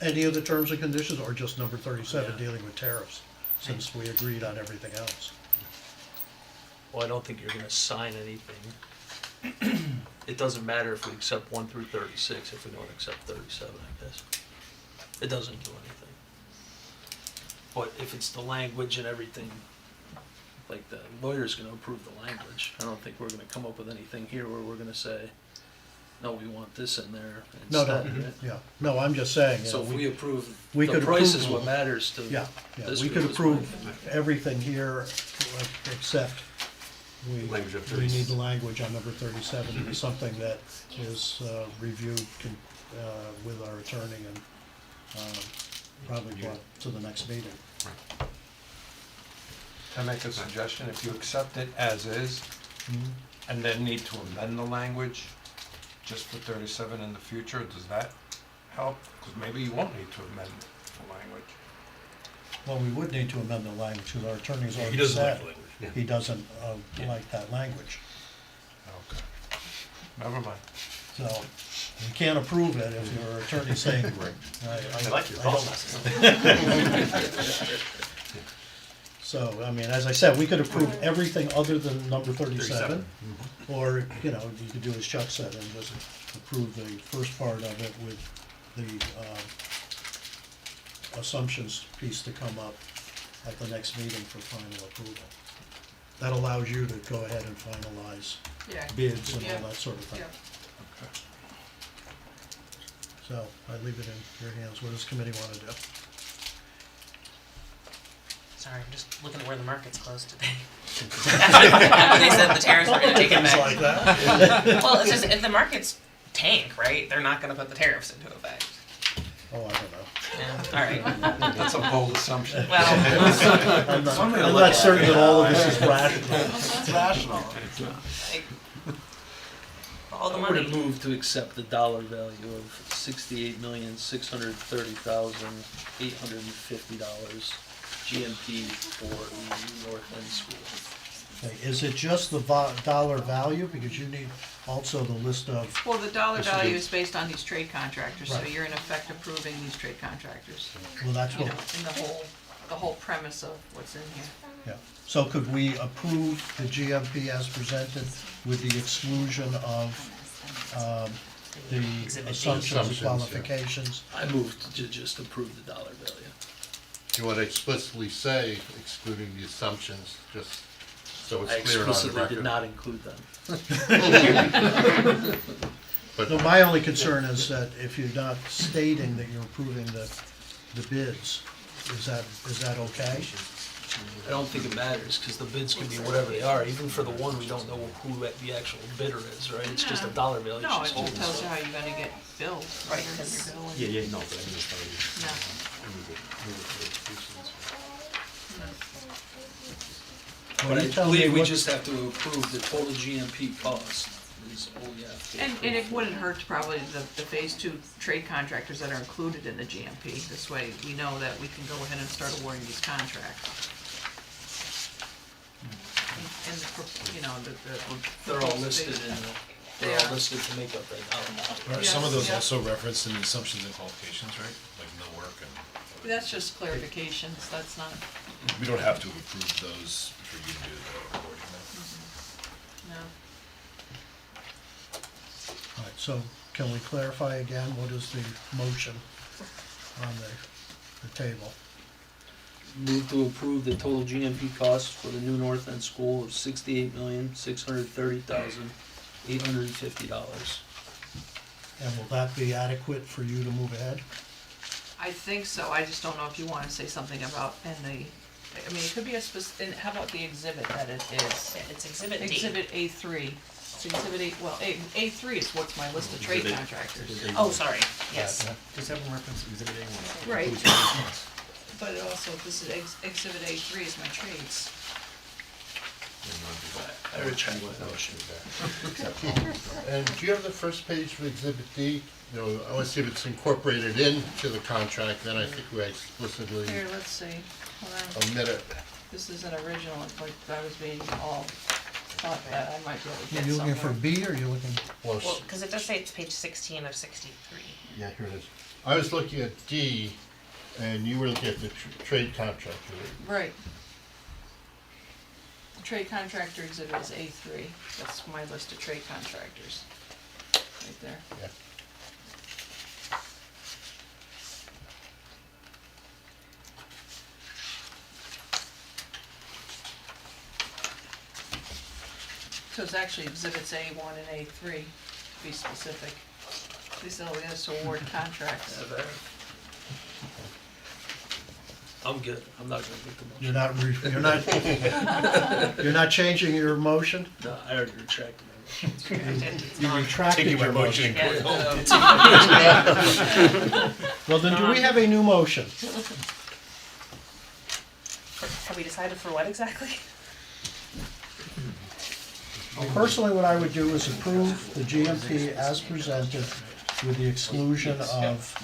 any of the terms and conditions, or just number 37 dealing with tariffs, since we agreed on everything else? Well, I don't think you're gonna sign anything. It doesn't matter if we accept 1 through 36, if we don't accept 37, I guess. It doesn't do anything. But if it's the language and everything, like the lawyer's gonna approve the language, I don't think we're gonna come up with anything here where we're gonna say, no, we want this in there No, instead. no, yeah, no, I'm just saying, you So know, if we approve, we the could price is approve- what matters to yeah, this we group could is approve what- everything here, except Language of we 30. need the language on number 37 to be something that is reviewed with our attorney and probably brought to the next meeting. Can I make a suggestion? If you accept it as is, and then need to amend the language, just for 37 in the future, does that help? Because maybe you won't need to amend the language. Well, we would need to amend the language, because our attorney's He already doesn't like said language. he doesn't like that language. Okay. Never mind. So you can't approve it if your attorney's saying, I like your I thought don't- process. So, I mean, as I said, we could approve everything other than number 37. Or, you know, you could do as Chuck said and just approve the first part of it with the assumptions piece to come up at the next meeting for final approval. That allows you to go ahead and finalize Yeah. bids and Yeah. all that sort of thing. Yeah. So I leave it in your hands. What does the committee want to do? Sorry, I'm just looking at where the market's closed today. After they said the tariffs were gonna take Things effect. like that. Well, it's just, if the markets tank, right, they're not gonna put the tariffs into effect. Oh, I don't know. Yeah, all right. That's a bold assumption. Well, I'm not certain that all of this is rational. It's rational. like, all the I would have money. moved to accept the dollar value of $68,630,850 GMP for the North End School. Okay, is it just the dollar value? Because you need also the list of, Well, the dollar This would value be- is based on these trade contractors, so Right. you're in effect approving these trade contractors. well, that's You know, what, in the whole premise of what's in here. yeah. So could we approve the GMP as presented with the exclusion of the Exhibit D. assumptions and Assumptions, yeah. qualifications? I moved to just approve the dollar value. Do you want to explicitly say excluding the assumptions, just so I it's clear on the explicitly did record? not include them. But No, my only concern is that if you're not stating that you're approving the bids, is that okay? I don't think it matters, because the bids can be whatever they are. Even for the one, we don't know who the actual bidder is, right? It's just a dollar value. No, it It's just just- tells you how you're gonna get billed. Right, Your 'cause- bill and- Yeah, no, but I mean, it's probably. No. Well, But I you tell me believe we what- just have to approve the total GMP cost is all we have to. And approve. it wouldn't hurt to probably the phase two trade contractors that are included in the GMP. This way, we know that we can go ahead and start awarding these contracts. And you know, the. They're all proposed listed phase- in the, They they're all are. listed to make up that dollar amount. Are some of Yes, those yeah. also referenced in the assumptions and qualifications, right? Like millwork and, That's just clarifications, that's not, we don't have to approve those for you to do the reporting. no. All right, so can we clarify again, what is the motion on the table? Move to approve the total GMP cost for the new North End School of $68,630,850. And will that be adequate for you to move ahead? I think so, I just don't know if you wanna say something about, I mean, it could be a and how about the exhibit that it is? Yeah, it's exhibit D. Exhibit A3, it's exhibit A, well, A3 is what's my list of trade Exhibit- contractors. Oh, sorry, yes. Just have them reference exhibit A1. Right. But it also, this is exhibit A3 is my trades. I retract my motion. And do you have the first page for Exhibit D? You know, I want to see if it's incorporated into the contract, then I think we explicitly Here, let's see, hold on, omit it. this is an original, like, I was being all thought that I might be able to Are get you looking for somewhere. B or are you looking? Well, Well, because it does say it's page 16 of 63. yeah, here it is. I was looking at D, and you were looking at the trade contract. Right. The trade contractor exhibit is A3, that's my list of trade contractors, right there. Yeah. So it's actually exhibits A1 and A3, to be specific. These are the award contracts. I'm good, I'm not gonna make the motion. You're not changing your motion? No, I already retracted my motion. You retracted your motion. going home. Well, then do we have a new motion? Have we decided for what exactly? Personally, what I would do is approve the GMP as presented with the exclusion of,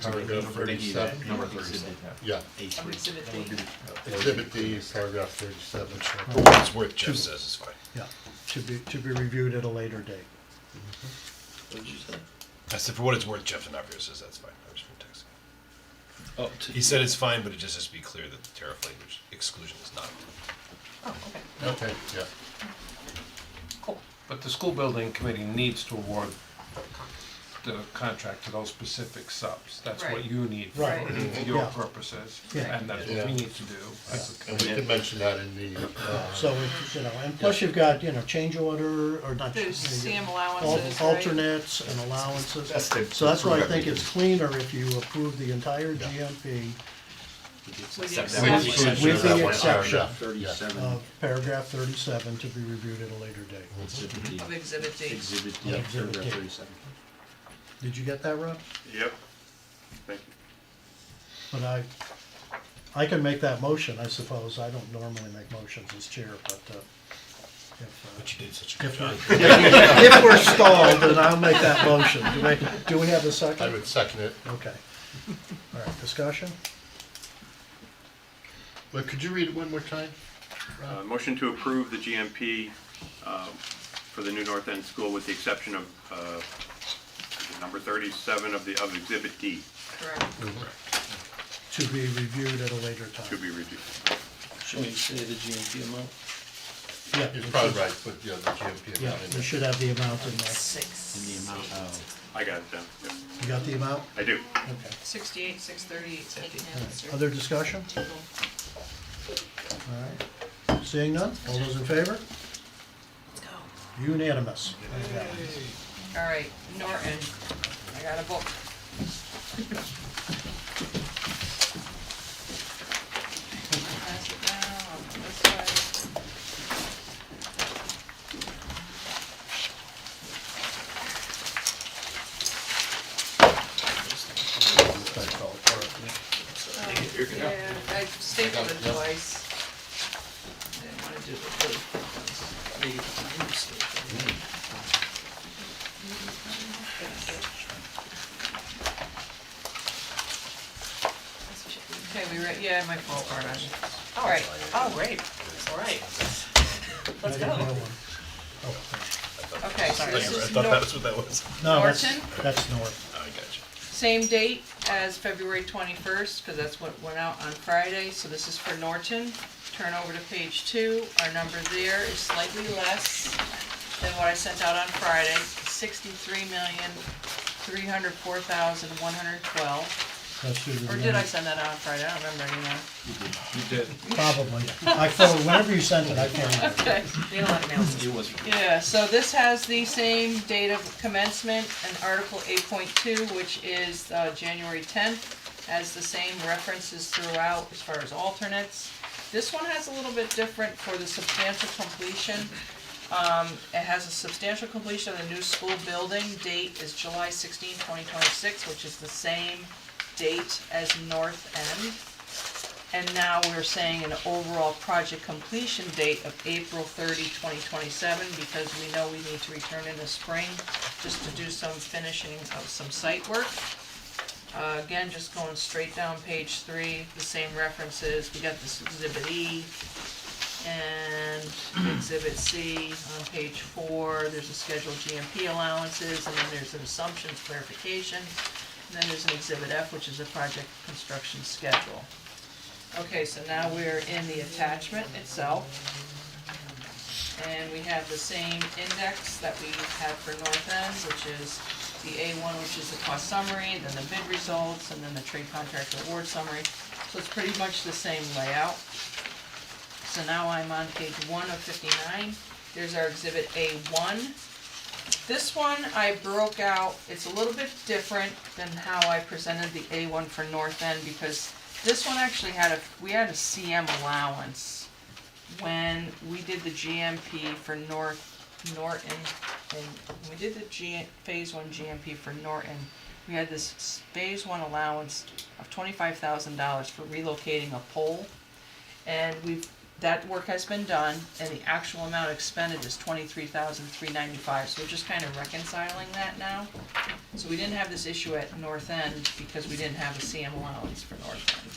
Paragraph 37. Number 37. Yeah. Of Exhibit D. Exhibit D, paragraph 37. For what it's worth, Jeff says it's fine. yeah, to be reviewed at a later date. What did you say? I said, for what it's worth, Jeff DiNapoli says that's fine. I was from texting. Oh, He said it's fine, but it just has to be clear that the tariff language exclusion is not. Oh, okay. Okay, yeah. But the school building committee needs to award the contract to those specific subs. That's Right. what you need for Right. your Yeah. purposes, Yeah. and that's what we need to do. as a And we committee. can mention that in the, So, and plus you've got, change order, or not. There's CM al- allowances, right? Alternates and allowances. That's the- So that's why I approve think it's everything. cleaner if you approve the entire GMP With the with exception. the exception Paragraph, yeah. of paragraph 37 to be reviewed at a later date. Of Exhibit D. Yeah, Exhibit D. Did you get that, Rob? Yep. Thank you. But I can make that motion, I suppose. I don't normally make motions as chair, but But you did such a if good we're, job. if we're stalled, then I'll make that motion. Do we have a I second? would second it. Okay. All right, discussion? But could you read it one more time? Motion to approve the GMP for the new North End School with the exception of number 37 of Exhibit D Correct. To be reviewed at a later to time. be reviewed. should we say the GMP amount? Yeah, You're probably right, but yeah, the GMP. Yeah, amount in we there. should have the amount in there. I got it down. Yep. You got the amount? I do. Okay. 68, 630, 850. All right. Other discussion? All right. Seeing none? All those in favor? Let's go. Unanimous. All right, Norton, I got a book. Pass it down on this side. Yeah, I stapled it twice. Didn't wanna do the big ones. Maybe the mistake. Okay, we ready? Yeah, my fault, part on it. All right. Oh, great. All right. Let's I didn't go. know one. Okay, so this I is thought Nor- that's what that was. No, Norton? that's north. Oh, I got you. Same date as February 21st, because that's what went out on Friday, so this is for Norton. Turn over to page 2, our number there is slightly less than what I sent out on Friday, 63,304,112. That's through the. Or did I send that out on Friday? I don't remember anymore. You did. Probably. I phoned, whenever you sent it, I phoned. Okay. They don't have mails. It was. Yeah, so this has the same date of commencement and Article 8.2, which is January 10th, has the same references throughout as far as alternates. This one has a little bit different for the substantial completion. It has a substantial completion of the new school building. Date is July 16, 2026, which is the same date as North End. And now we're saying an overall project completion date of April 30, 2027, because we know we need to return in the spring just to do some finishing of some site work. Again, just going straight down page 3, the same references. We got this Exhibit E and Exhibit C on page 4. There's a scheduled GMP allowances, and then there's an assumptions clarification. And then there's an Exhibit F, which is a project construction schedule. Okay, so now we're in the attachment itself. And we have the same index that we had for North End, which is the A1, which is the cost summary, then the bid results, and then the trade contract award summary. So it's pretty much the same layout. So now I'm on page 1 of 59. There's our Exhibit A1. This one I broke out, it's a little bit different than how I presented the A1 for North End because This one actually we had a CM allowance when we did the GMP for Norton, and when we did the phase one GMP for Norton, we had this phase one allowance of $25,000 for relocating a pole. And that work has been done, and the actual amount expended is $23,395, so we're just kind of reconciling that now. So we didn't have this issue at North End because we didn't have a CM allowance for North End.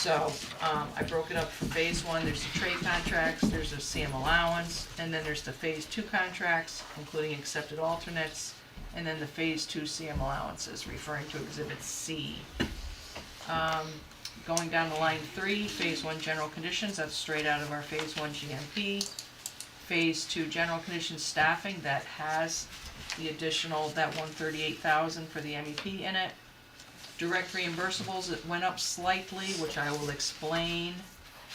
So, I broke it up for phase one, there's the trade contracts, there's a CM allowance, and then there's the phase two contracts, including accepted alternates, and then the phase two CM allowances, referring to exhibit C. Going down to line 3, phase 1 general conditions, that's straight out of our phase 1 GMP. Phase 2 general conditions staffing, that has the additional, that $138,000 for the MEP in it. Direct reimbursables, it went up slightly, which I will explain.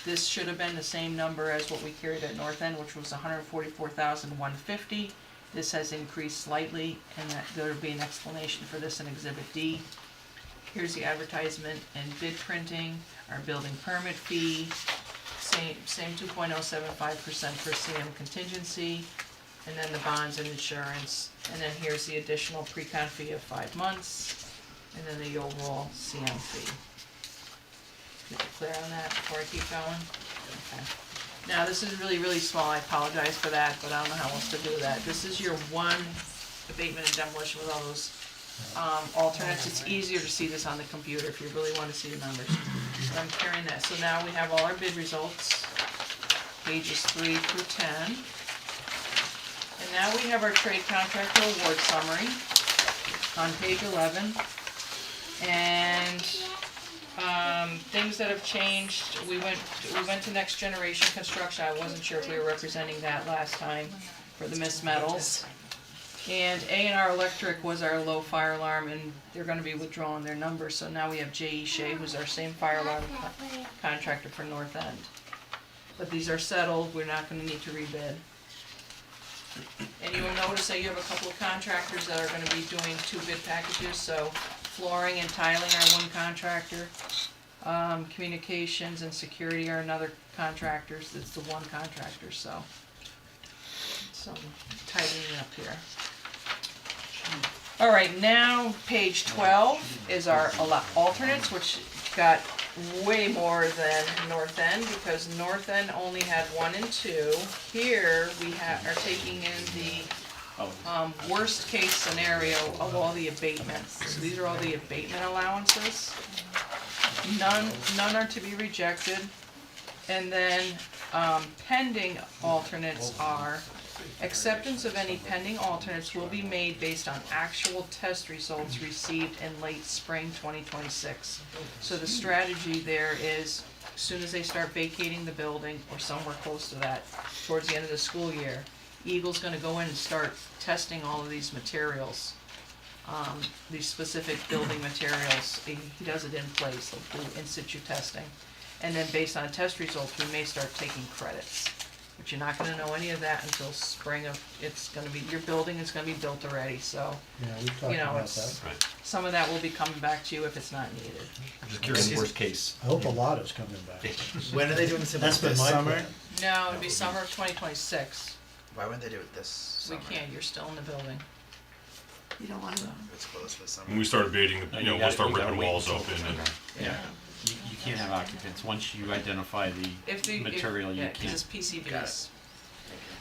This should have been the same number as what we carried at North End, which was $144,150. This has increased slightly, and there'll be an explanation for this in Exhibit D. Here's the advertisement and bid printing, our building permit fee, same 2.075% for CM contingency, and then the bonds and insurance, and then here's the additional pre-con fee of 5 months, and then the overall CM fee. Get you clear on that before I keep going? Okay. Now, this is really, really small, I apologize for that, but I don't know how else to do that. This is your one abatement and demolition with all those alternates. It's easier to see this on the computer if you really want to see the numbers. So I'm carrying that. So now we have all our bid results, pages 3 through 10. And now we have our trade contractor award summary on page 11. And things that have changed, we went to Next Generation Construction. I wasn't sure if we were representing that last time for the Miss Metals. And A&R Electric was our low fire alarm, and they're gonna be withdrawing their numbers, so now we have J.E. Shea, who's our same fire alarm contractor for North End. But these are settled, we're not gonna need to rebid. And you will notice that you have a couple of contractors that are gonna be doing 2 bid packages, so flooring and tiling are one contractor, communications and security are another contractors, it's the one contractor, so. Some tightening up here. All right, now page 12 is our alternates, which got way more than North End because North End only had 1 and 2. Here we are taking in the worst case scenario of all the abatements. So these are all the abatement allowances. None are to be rejected. And then pending alternates are acceptance of any pending alternates will be made based on actual test results received in late spring 2026. So the strategy there is, as soon as they start vacating the building, or somewhere close to that, towards the end of the school year, Eagle's gonna go in and start testing all of these materials, these specific building materials. He does it in place, he'll do in situ testing. And then based on test results, we may start taking credits. But you're not gonna know any of that until spring of, your building is gonna be built already, so, Yeah, we've talked about it's, that. some of that will be coming back to you if it's not needed. I'm just curious, worst case. I hope a lot is coming back. When are they doing this? That's been this my summer? plan. No, it'll be summer of 2026. Why wouldn't they do it this We summer? can't, you're still in the building. You don't wanna. It's closed this summer. When we start abating, You we'll start gotta ripping wait walls until- open and. Yeah, you can't have occupants, once you identify the material, you Yeah, cause can't. it's PCBs. Got it.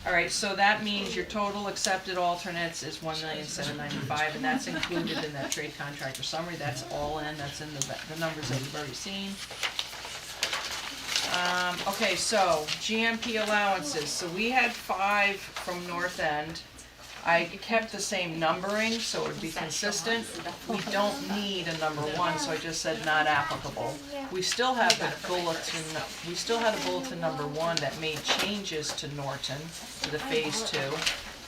Alright, so that means your total accepted alternates is $1,795,000, and that's included in that trade contractor summary, that's all in, that's in the numbers that we've already seen. Okay, so GMP allowances, so we had 5 from North End. I kept the same numbering, so it would be consistent. We don't need a number 1, so I just said not applicable. We still have a bulletin number 1 that made changes to Norton, to the phase 2,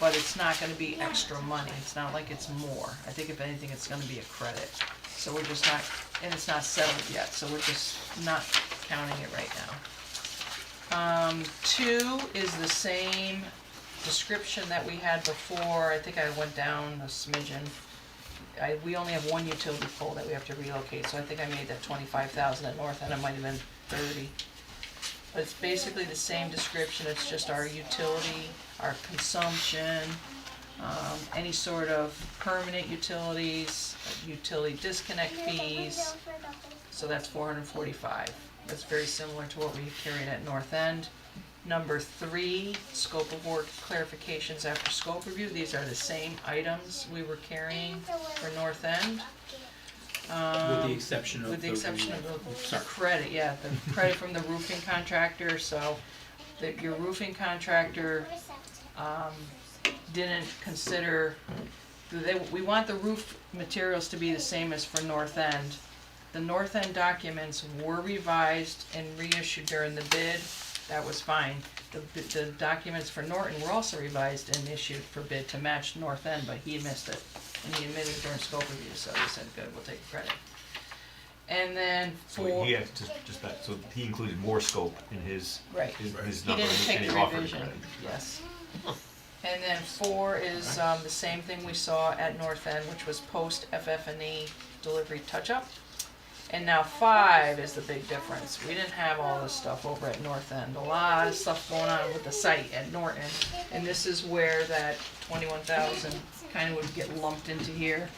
but it's not gonna be extra money, it's not like it's more. I think if anything, it's gonna be a credit. So we're just not, and it's not settled yet, so we're just not counting it right now. 2 is the same description that we had before. I think I went down a smidgen. we only have one utility pole that we have to relocate, so I think I made that 25,000 at North End, it might have been 30. But it's basically the same description, it's just our utility, our consumption, any sort of permanent utilities, utility disconnect fees. So that's 445. That's very similar to what we carried at North End. Number 3, scope of work clarifications after scope review. These are the same items we were carrying for North End. With the exception of With the exception of the sorry. credit, yeah, the credit from the roofing contractor, so that your roofing contractor, didn't consider, we want the roof materials to be the same as for North End. The North End documents were revised and reissued during the bid, that was fine. The documents for Norton were also revised and issued for bid to match North End, but he missed it. And he admitted during scope review, so he said, good, we'll take credit. And then So he had, just back, so he included more scope in his, Right. his He number, didn't take and he the offered revision, credit. yes. And then 4 is the same thing we saw at North End, which was post FF&E delivery touch-up. And now 5 is the big difference. We didn't have all this stuff over at North End. A lot of stuff going on with the site at Norton. And this is where that 21,000 kind of would get lumped into here.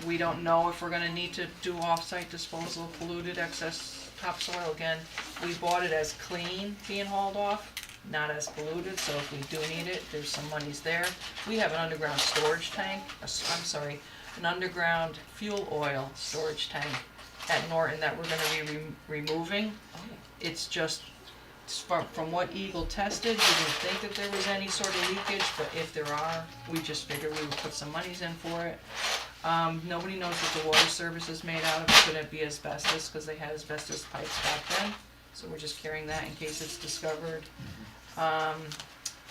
We don't know if we're gonna need to do off-site disposal of polluted excess topsoil. Again, we bought it as clean being hauled off, not as polluted, so if we do need it, there's some monies there. We have an underground storage tank, an underground fuel oil storage tank at Norton that we're gonna be removing. It's just, from what Eagle tested, we didn't think that there was any sort of leakage, but if there are, we just figured we would put some monies in for it. Nobody knows what the water service is made out of, it couldn't be asbestos, cause they had asbestos pipes back then, so we're just carrying that in case it's discovered.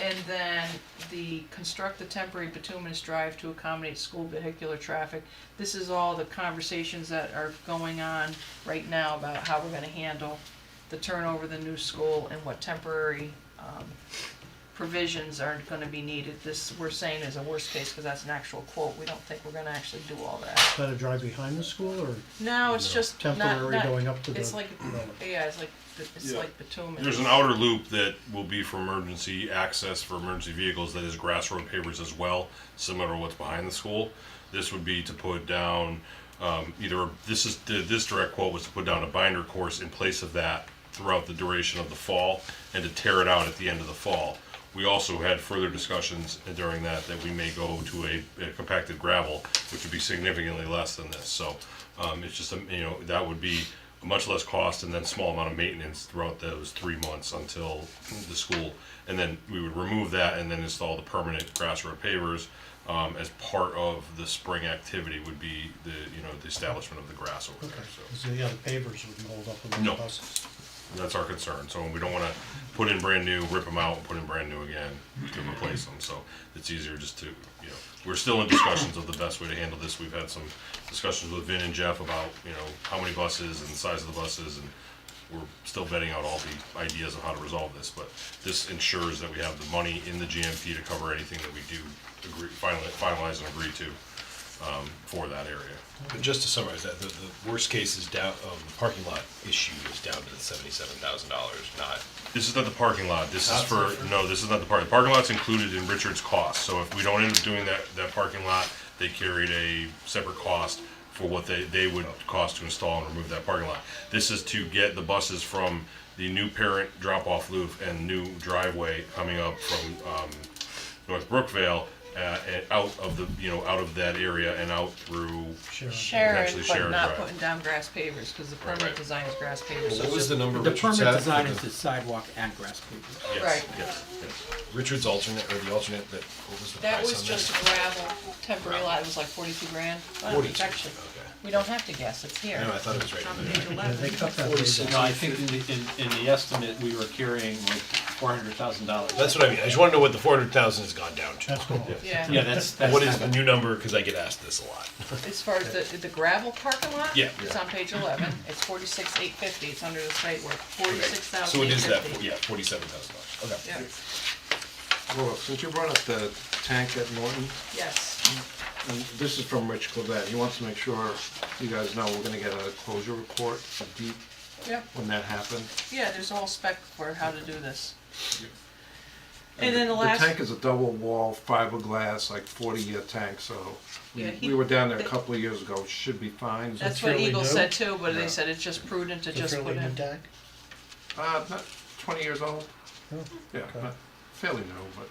And then construct the temporary bituminous drive to accommodate school vehicular traffic. This is all the conversations that are going on right now about how we're gonna handle the turnover of the new school and what temporary, provisions are gonna be needed. This, we're saying is a worst case, cause that's an actual quote, we don't think we're gonna actually do all that. Is that a drive behind the school or No, it's just not, temporary going up to the? it's like, yeah, it's like bitumen. There's an outer loop that will be for emergency access for emergency vehicles that is grass road pavers as well, similar to what's behind the school. This would be to put down, this direct quote was to put down a binder course in place of that throughout the duration of the fall and to tear it out at the end of the fall. We also had further discussions during that we may go to a compacted gravel, which would be significantly less than this. So it's just, that would be a much less cost and then small amount of maintenance throughout those 3 months until the school. And then we would remove that and then install the permanent grass road pavers as part of the spring activity would be the establishment of the grass over there. So. So, yeah, the pavers would hold up with the No. buses. That's our concern. So we don't want to put in brand new, rip them out, and put in brand new again to replace them. So it's easier just to, we're still in discussions of the best way to handle this. We've had some discussions with Vin and Jeff about, how many buses and the size of the buses, and we're still vetting out all the ideas of how to resolve this. But this ensures that we have the money in the GMP to cover anything that we do finalize and agree to for that area. But just to summarize that, the worst case is down, the parking lot issue is down to the $77,000, not. This is not the parking lot, this is for, no, this is not the parking lot's included in Richard's cost, so if we don't end up doing that parking lot, they carried a separate cost for what they would cost to install and remove that parking lot. This is to get the buses from the new parent drop-off loop and new driveway coming up from, North Brookvale, and out of that area and out through Sharon, potentially but Sharon not Drive. putting down grass pavers, cause the permanent Right. design is grass pavers. so What it's was the just- number The Richard permanent said design for is the- the sidewalk and grass pavers. Yes, Right. yes. Richard's alternate, or the alternate, what was the That price was on just a gravel temporary lot, it was like 42 grand. Well, 42, it's actually, okay. we don't have to guess, it's here. No, I thought it was right On in there. page Yeah, 11. they cut that way 46. down. No, I think in the estimate, we were carrying like $400,000. That's what I mean, I just wanna know what the 400,000 has gone down to. That's cool. Yeah. Yeah, that's. What is the new number, cause I get asked this a lot. As far as the gravel parking lot? Yeah. It's on page 11, it's 46,850, it's under the site work, So it is that, 46,850. yeah, $47,000, okay. Yeah, Well, since you brought up the tank at Norton, yes. And this is from Rich Clavette. He wants to make sure you guys know we're gonna get a closure report, a deep, Yep. when that happened. Yeah, there's a whole spec for how to do this. And then the last. The tank is a double wall fiberglass, like 40-year tank, so Yeah, we were down there a couple of years ago, should be fine. That's what fairly Eagle new? said too, but Yeah. they said it's just prudent to It's a just fairly put new in. tank? Not 20 years old. Oh, Yeah, okay. not fairly new, but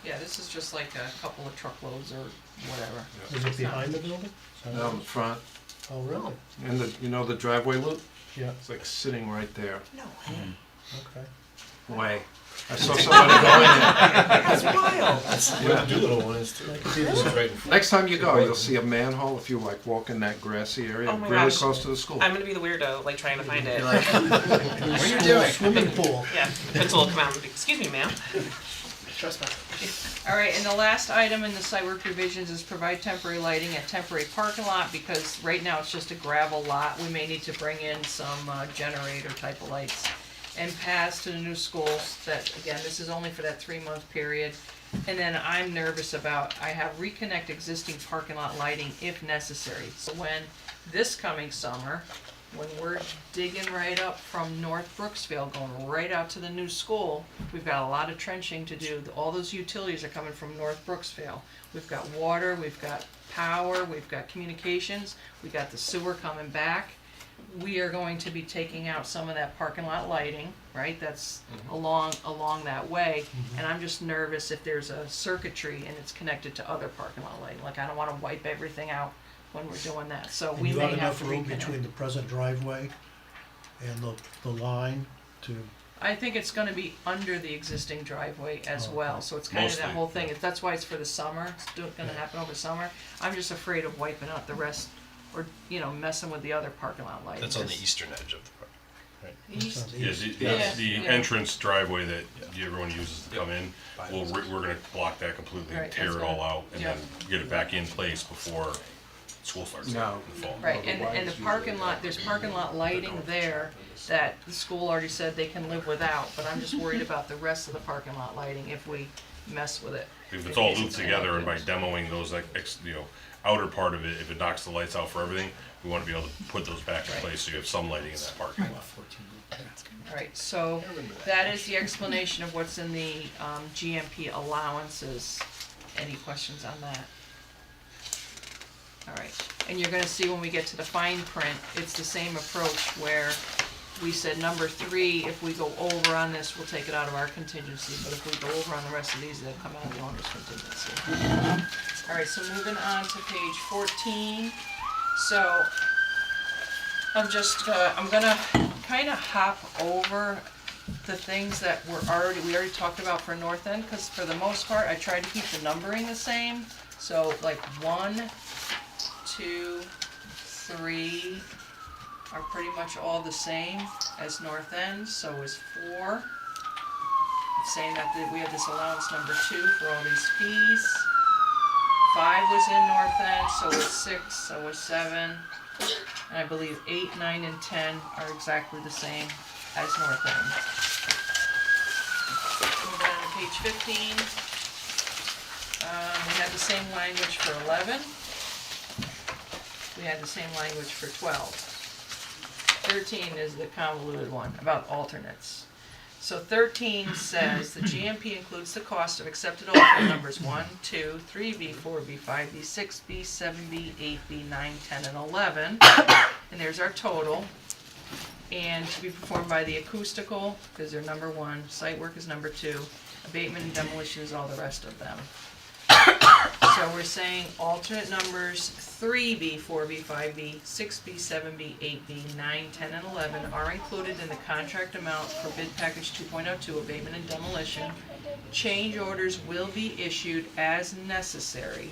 Yeah, this is just like a couple of truckloads or whatever. Is it behind the building? down the front. Oh, really? And the driveway loop? Yeah. It's like sitting right there. No Okay. Way. I saw somebody go in there. That's wild. Yeah. Doolittle one is too. It's right in front. Next time you go, you'll see a manhole if you like walk in that grassy area, Oh my really gosh. close to the school. I'm gonna be the weirdo, like trying to find it. What are you doing? Swimming pool. Yeah, Vince will come out and be, excuse me, ma'am. All right, and the last item in the site work revisions is provide temporary lighting at temporary parking lot, because right now it's just a gravel lot. We may need to bring in some generator type of lights. And paths to the new schools, that, again, this is only for that 3-month period. And then I'm nervous about, I have reconnect existing parking lot lighting if necessary. So when, this coming summer, when we're digging right up from North Brooksville, going right out to the new school, we've got a lot of trenching to do. All those utilities are coming from North Brooksville. We've got water, we've got power, we've got communications, we've got the sewer coming back. We are going to be taking out some of that parking lot lighting, right? That's along that way. And I'm just nervous if there's a circuitry and it's connected to other parking lot lighting. Like, I don't wanna wipe everything out when we're doing that, so And we you may have have to enough room reconnect. between the present driveway and the line to, I think it's gonna be under the existing driveway as Oh, well, okay. so it's kind of that Mostly. whole thing. That's why it's for the summer, it's gonna happen over summer. I'm just afraid of wiping out the rest, or, messing with the other parking lot lighting. That's on the 'cause eastern edge of the park. East, Yeah, the Yeah. entrance driveway that everyone uses to come in, we're gonna block that completely, Right, tear that's it all gonna- out, and yeah. then get it back in place before school starts in No. the fall. Right, and the parking lot, there's parking lot lighting there that the school already said they can live without, but I'm just worried about the rest of the parking lot lighting if we mess with it. If it's all looped together and by demoing those, outer part of it, if it knocks the lights out for everything, we wanna be able to put those back in place so you have some lighting in that parking lot. Alright, so that is the explanation of what's in the GMP allowances. Any questions on that? Alright, and you're gonna see when we get to the fine print, it's the same approach where we said number 3, if we go over on this, we'll take it out of our contingency, but if we go over on the rest of these, they'll come out of the owner's contingency. Alright, so moving on to page 14. So, I'm gonna kinda hop over the things that we already talked about for North End, cause for the most part, I tried to keep the numbering the same. So like 1, 2, 3 are pretty much all the same as North End, so is 4. It's saying that we have this allowance number 2 for all these fees. 5 was in North End, so is 6, so is 7. And I believe 8, 9, and 10 are exactly the same as North End. Moving on to page 15. We had the same language for 11. We had the same language for 12. 13 is the convoluted one about alternates. So 13 says the GMP includes the cost of accepted alternate numbers 1, 2, 3B, 4B, 5B, 6B, 7B, 8B, 9, 10, and 11. And there's our total. And to be performed by the acoustical, because they're number 1, site work is number 2, abatement and demolition is all the rest of them. So we're saying alternate numbers 3B, 4B, 5B, 6B, 7B, 8B, 9, 10, and 11 are included in the contract amount for bid package 2.02 abatement and demolition. Change orders will be issued as necessary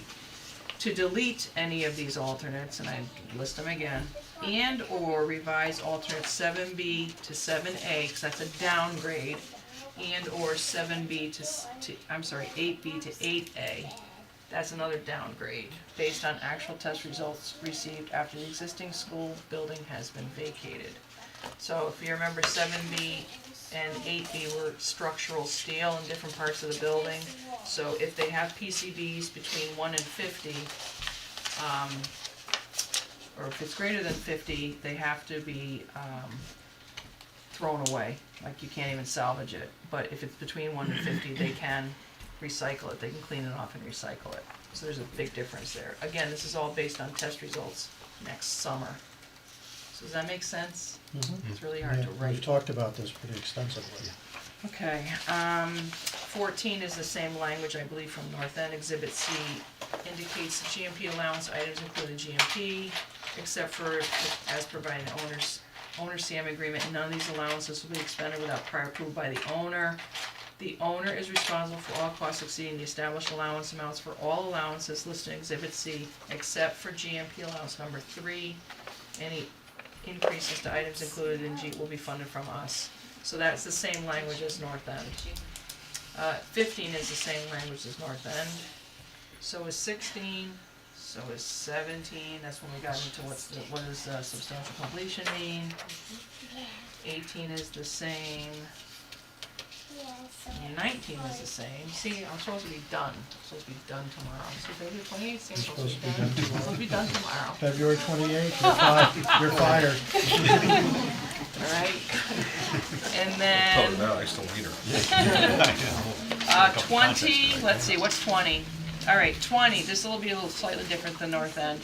to delete any of these alternates, and I list them again, and or revise alternate 7B to 7A, because that's a downgrade, and or 8B to 8A. That's another downgrade, based on actual test results received after the existing school building has been vacated. So if you remember, 7B and 8B were structural steel in different parts of the building. So if they have PCBs between 1 and 50, or if it's greater than 50, they have to be thrown away. Like, you can't even salvage it. But if it's between 1 and 50, they can recycle it. They can clean it off and recycle it. So there's a big difference there. Again, this is all based on test results next summer. So does that make sense? It's really hard Yeah, to write. We've talked about this pretty extensively. Okay, 14 is the same language, I believe, from North End. Exhibit C indicates the GMP allowance items included GMP, except for as provided in owner CM agreement. None of these allowances will be expended without prior approval by the owner. The owner is responsible for all costs exceeding the established allowance amounts for all allowances listed in Exhibit C, except for GMP allowance number 3. Any increases to items included in G will be funded from us. So that's the same language as North End. 15 is the same language as North End. So is 16, so is 17, that's when we got into what does substantial completion mean. 18 is the same. 19 is the same. See, I'm supposed to be done. I'm supposed to be done tomorrow. So February 28th, I'm supposed to be done. I'm supposed to be done tomorrow. February 28th, you're fired. Alright. And then, No, I still need her. 20, let's see, what's 20? Alright, 20, this will be a little slightly different than North End.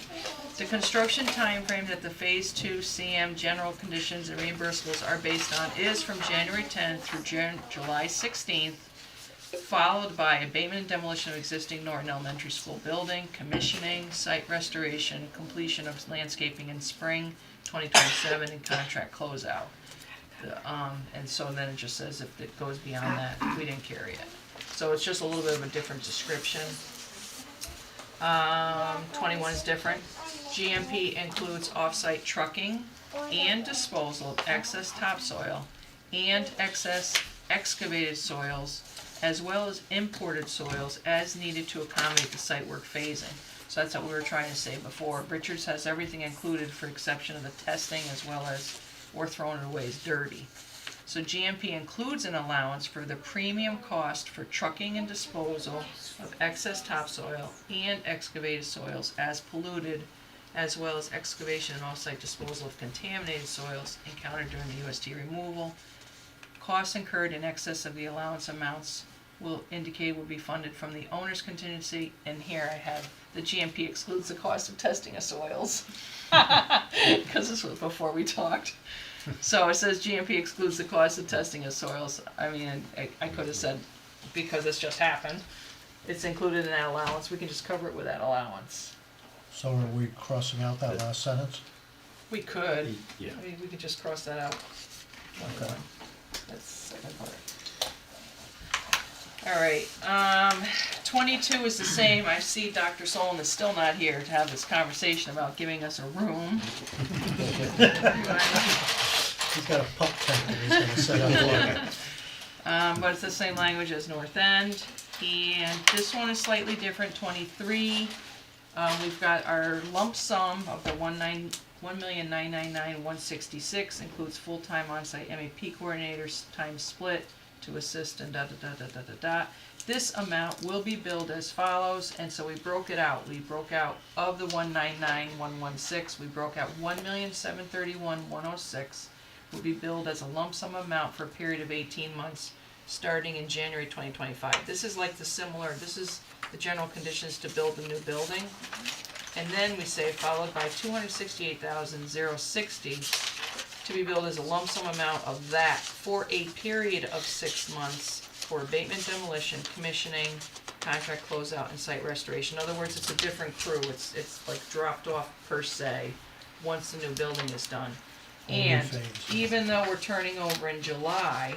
The construction timeframe that the Phase 2 CM general conditions and reimbursables are based on is from January 10th through July 16th, followed by abatement and demolition of existing Norton Elementary School building, commissioning, site restoration, completion of landscaping in spring 2027, and contract closeout. And so then it just says if it goes beyond that, we didn't carry it. So it's just a little bit of a different description. 21 is different. GMP includes off-site trucking and disposal of excess topsoil and excess excavated soils, as well as imported soils as needed to accommodate the site work phasing. So that's what we were trying to say before. Richards has everything included for exception of the testing, as well as we're throwing it away as dirty. So GMP includes an allowance for the premium cost for trucking and disposal of excess topsoil and excavated soils as polluted, as well as excavation and off-site disposal of contaminated soils encountered during the UST removal. Costs incurred in excess of the allowance amounts will indicate will be funded from the owner's contingency, and here I have the GMP excludes the cost of testing of soils. Because this was before we talked. So it says GMP excludes the cost of testing of soils. I mean, I could have said, because it's just happened, it's included in that allowance, we can just cover it with that allowance. So are we crossing out that last sentence? We could. Yeah. I mean, we could just cross that out. Okay. That's the second part. Alright, 22 is the same. I see Dr. Solon is still not here to have this conversation about giving us a room. He's got a pup tent that he's gonna set up for. But it's the same language as North End. And this one is slightly different, 23. We've got our lump sum of the $1,999,166 includes full-time on-site MEP coordinators, time split to assist and da-da-da-da-da-da. This amount will be billed as follows, and so we broke it out. We broke out of the $199,116, we broke out $1,731,106 will be billed as a lump sum amount for a period of 18 months, starting in January 2025. This is like this is the general conditions to build the new building. And then we say followed by $268,060 to be billed as a lump sum amount of that for a period of 6 months for abatement, demolition, commissioning, contract closeout, and site restoration. In other words, it's a different crew. It's like dropped off per se once the new building is done. And even though we're turning over in July,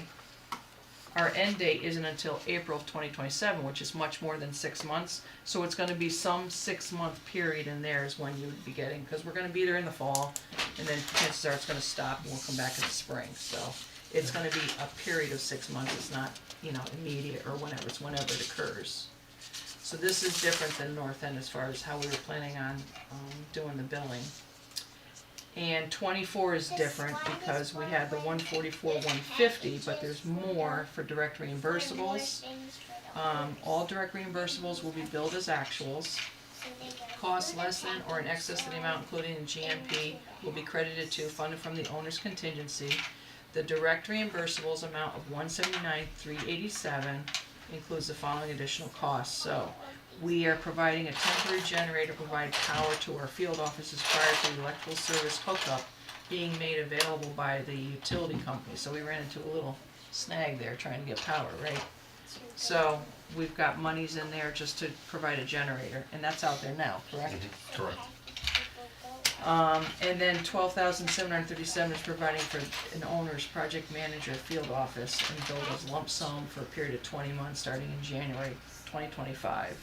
our end date isn't until April of 2027, which is much more than 6 months. So it's gonna be some 6-month period in there is when you would be getting, because we're gonna be there in the fall, and then chances are it's gonna stop and we'll come back in the spring. So it's gonna be a period of 6 months. It's not, immediate or whenever. It's whenever it occurs. So this is different than North End as far as how we were planning on doing the billing. And 24 is different because we had the 144, 150, but there's more for direct reimbursables. All direct reimbursables will be billed as actuals. Costs less than or in excess of the amount included in GMP will be credited to, funded from the owner's contingency. The direct reimbursables amount of $179,387 includes the following additional costs. So, we are providing a temporary generator to provide power to our field offices prior to the electrical service hookup being made available by the utility company. So we ran into a little snag there trying to get power, right? So we've got monies in there just to provide a generator, and that's out there now, correct? Correct. And then 12,737 is providing for an owner's project manager field office and billed as lump sum for a period of 20 months starting in January 2025.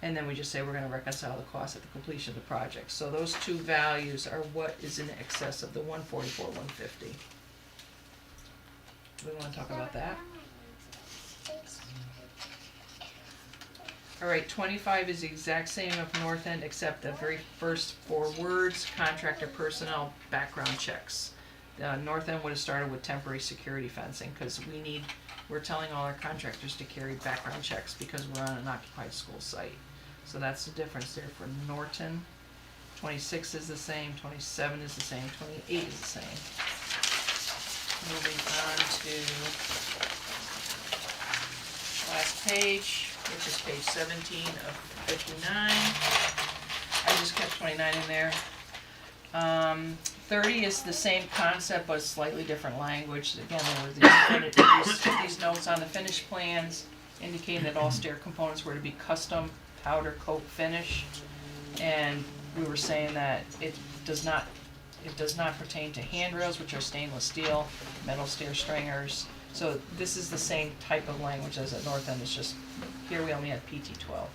And then we just say we're gonna reconcile the cost at the completion of the project. So those two values are what is in excess of the 144, 150. Do we wanna talk about that? All right, 25 is the exact same of North End except the very first 4 words, contractor personnel background checks. North End would have started with temporary security fencing because we're telling all our contractors to carry background checks because we're on an occupied school site. So that's the difference there for Norton. 26 is the same, 27 is the same, 28 is the same. Moving on to last page, which is page 17 of 59. I just kept 29 in there. 30 is the same concept but slightly different language. Again, there were these notes on the finished plans indicating that all stair components were to be custom powder coat finish. And we were saying that it does not pertain to handrails, which are stainless steel, metal stair stringers. So this is the same type of language as at North End, it's just here we only had PT 12.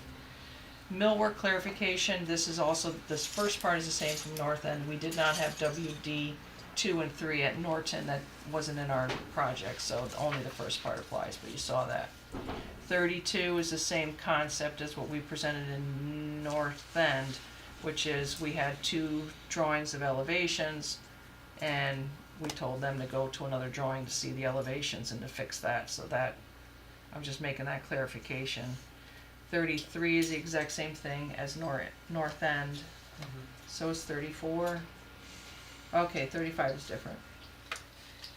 Millwork clarification, this first part is the same from North End. We did not have WD 2 and 3 at Norton, that wasn't in our project, so only the first part applies, but you saw that. 32 is the same concept as what we presented in North End, which is we had 2 drawings of elevations, and we told them to go to another drawing to see the elevations and to fix that, so that, I'm just making that clarification. 33 is the exact same thing as North End. So is 34. Okay, 35 is different.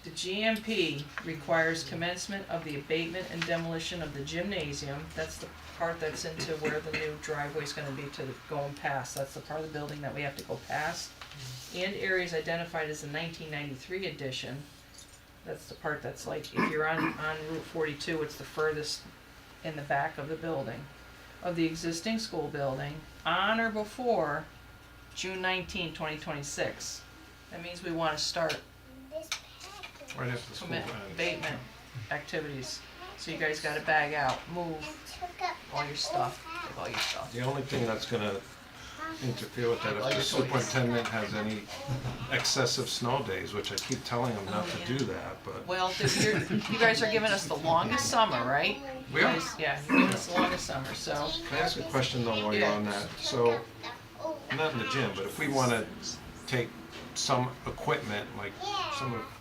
The GMP requires commencement of the abatement and demolition of the gymnasium. That's the part that's into where the new driveway is gonna be to going past. That's the part of the building that we have to go past. And areas identified as the 1993 addition. That's the part that's like, if you're on Route 42, it's the furthest in the back of the building. Of the existing school building on or before June 19, 2026. That means we want to start Right after school ends. abatement activities. So you guys got to bag out, move all your stuff, take all your stuff. The only thing that's gonna interfere with that, if the superintendent has any excessive snow days, which I keep telling him not to do that, but. Well, you guys are giving us the longest summer, right? We are. Yeah, you're giving us the longest summer, so. Can I ask a question though while you're on that? So, not in the gym, but if we wanna take some equipment, like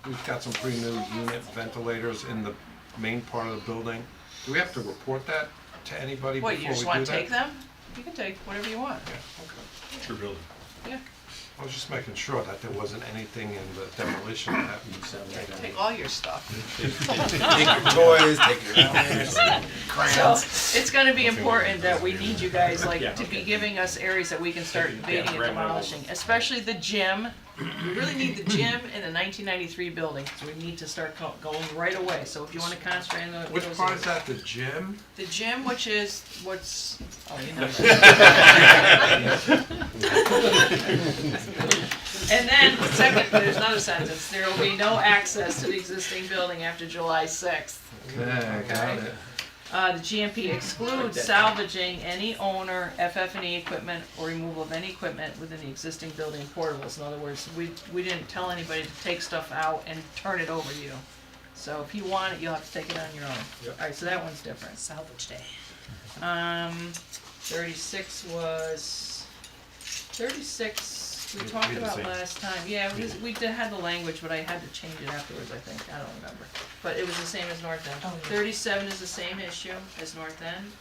we've got some pretty new unit ventilators in the main part of the building, do we have to report that to anybody before we What, do you that? just want to take them? You can take whatever you want. Yeah, okay. It's your building. Yeah, I was just making sure that there wasn't anything in the demolition that take all your stuff. Take your toys, take your helmets, So, crayons. it's gonna be important that we need you guys, like, to be giving us areas that we can start invading and demolishing, especially the gym. We really need the gym in the 1993 building, so we need to start going right away, so if you wanna concentrate on those. Which part is that, the gym? The gym, which is, oh, you know. And then, second, there's another sentence, there will be no access to the existing building after July 6th. Okay, I got it. The GMP excludes salvaging any owner, FF&E equipment, or removal of any equipment within the existing building portables. In other words, we didn't tell anybody to take stuff out and turn it over to you. So if you want it, you'll have to take it on your own. Yep. Alright, so that one's different. Salvage day. 36 was, 36 We talked did the about same. last time, yeah, had the language, but I had to change it afterwards, I think, I don't remember. But it was the same as North End. 37 is the same issue as North End,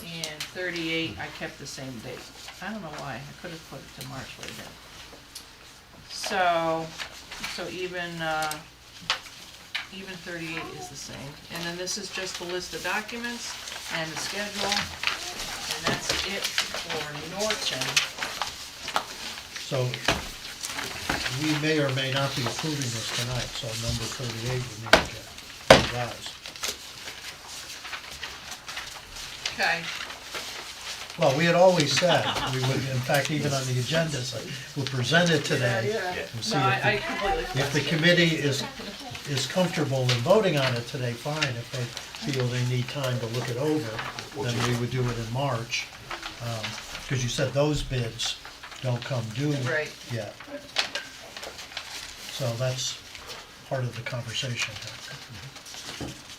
and 38, I kept the same date. I don't know why, I could've put it to March, what I did. So even 38 is the same. And then this is just the list of documents and the schedule, and that's it for Norton. So we may or may not be approving this tonight, so number 38 would need to get revised. Okay. Well, we had always said, we would, in fact, even on the agendas, we'll present it today. and see No, if the- I completely. If the committee is comfortable in voting on it today, fine. If they feel they need time to look it over, then we would do it in March. Because you said those bids don't come due Right. yet. So that's part of the conversation.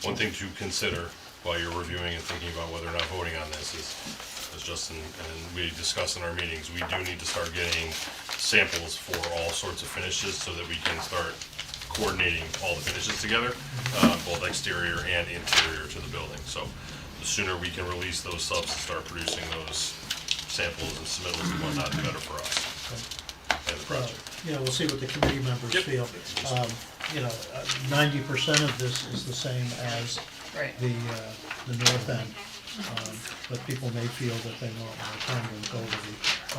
One thing to consider while you're reviewing and thinking about whether or not voting on this is, as Justin and we discussed in our meetings, we do need to start getting samples for all sorts of finishes so that we can start coordinating all the finishes together, both exterior and interior to the building. So the sooner we can release those subs and start producing those samples and submittals and whatnot, the better for us and the project. We'll see what the committee members Yep. feel. 90% of this is the same as Right. the north end. But people may feel that they want more time to go to the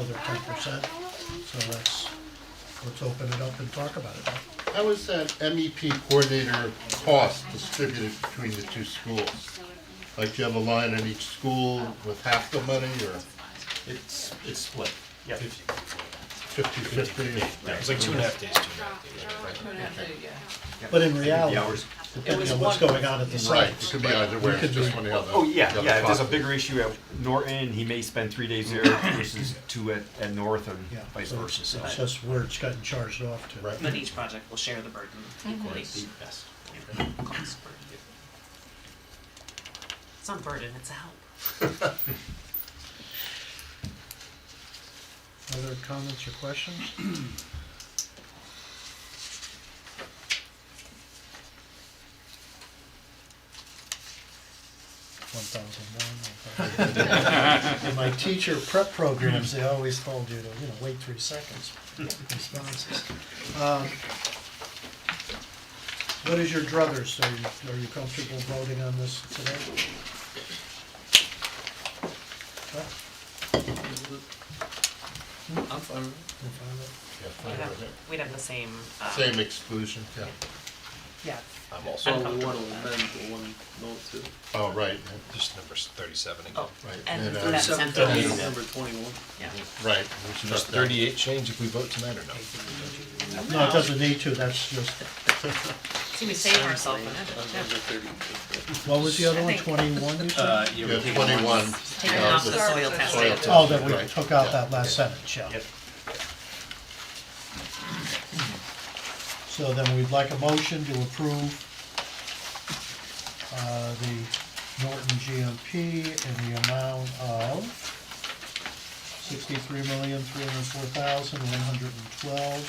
other 10%. So let's open it up and talk about it. How is that MEP coordinator cost distributed between the two schools? Like, do you have a line in each school with half the money, or It's split. Yeah. 50/50? It's like 2.5 days, 2.5 days, right? 2.5 days, yeah. But in reality, The hours. depending on what's going on at the Right, site. it could be either way, it's just when you have the. Oh, yeah, the other yeah, if there's a clock. bigger issue at Norton, he may spend 3 days there versus 2 at North and Yeah, vice so versa, so. it's just where it's gotten charged off to. Right. But each project will share the burden equally. Yes. Cost burden. It's not a burden, it's a help. Other comments or questions? In my teacher prep programs, they always told you to, wait 3 seconds for responses. What is your druthers? Are you comfortable voting on this today? I'm fine with it. You fine with Yeah, fine with it. We'd have the same. Same exclusion, yeah. Yeah. I'm So we want to amend the one note too. Oh, right, Just number 37 again. Oh, right. and And, for that 37, sentence. number 21. Yeah. right. we should Does up that. 38 change if we vote tonight or no? it? No, it doesn't need to, that's just, See, we save ourselves an Number 30. what was the other one, I think- 21 you said? You Yeah, would take 21. Taking Yeah, off the soil testing. soil testing. Oh, that we Right. took out Yeah. that last sentence, yeah. Yep. So then we'd like a motion to approve the Norton GMP in the amount of $63,304,112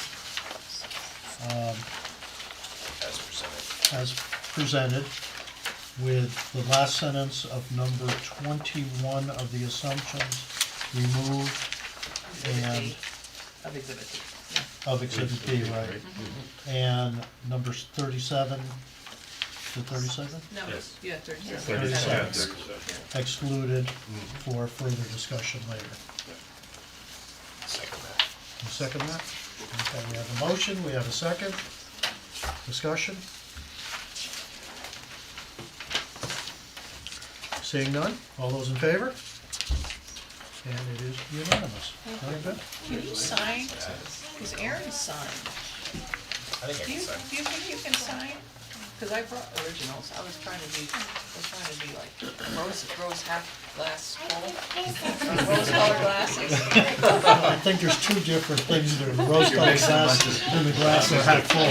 as presented. as presented, with the last sentence of number 21 of the assumptions removed and Of exhibit B. of Exhibit B, right? And number 37, is it 37? No, Yes. yeah, 37. 37 excluded for further discussion later. Second that. You second that? Okay, we have a motion, we have a second. Discussion? Seeing none, all those in favor? And it is unanimous. Very good. Can you sign? Because Aaron signed. I think I Do can you, sign. do you think you can sign? Cause I brought originals, I was trying to be like rose half glass full, rose colored glasses. I think there's two different things there, the rose-colored glasses and the glasses half full.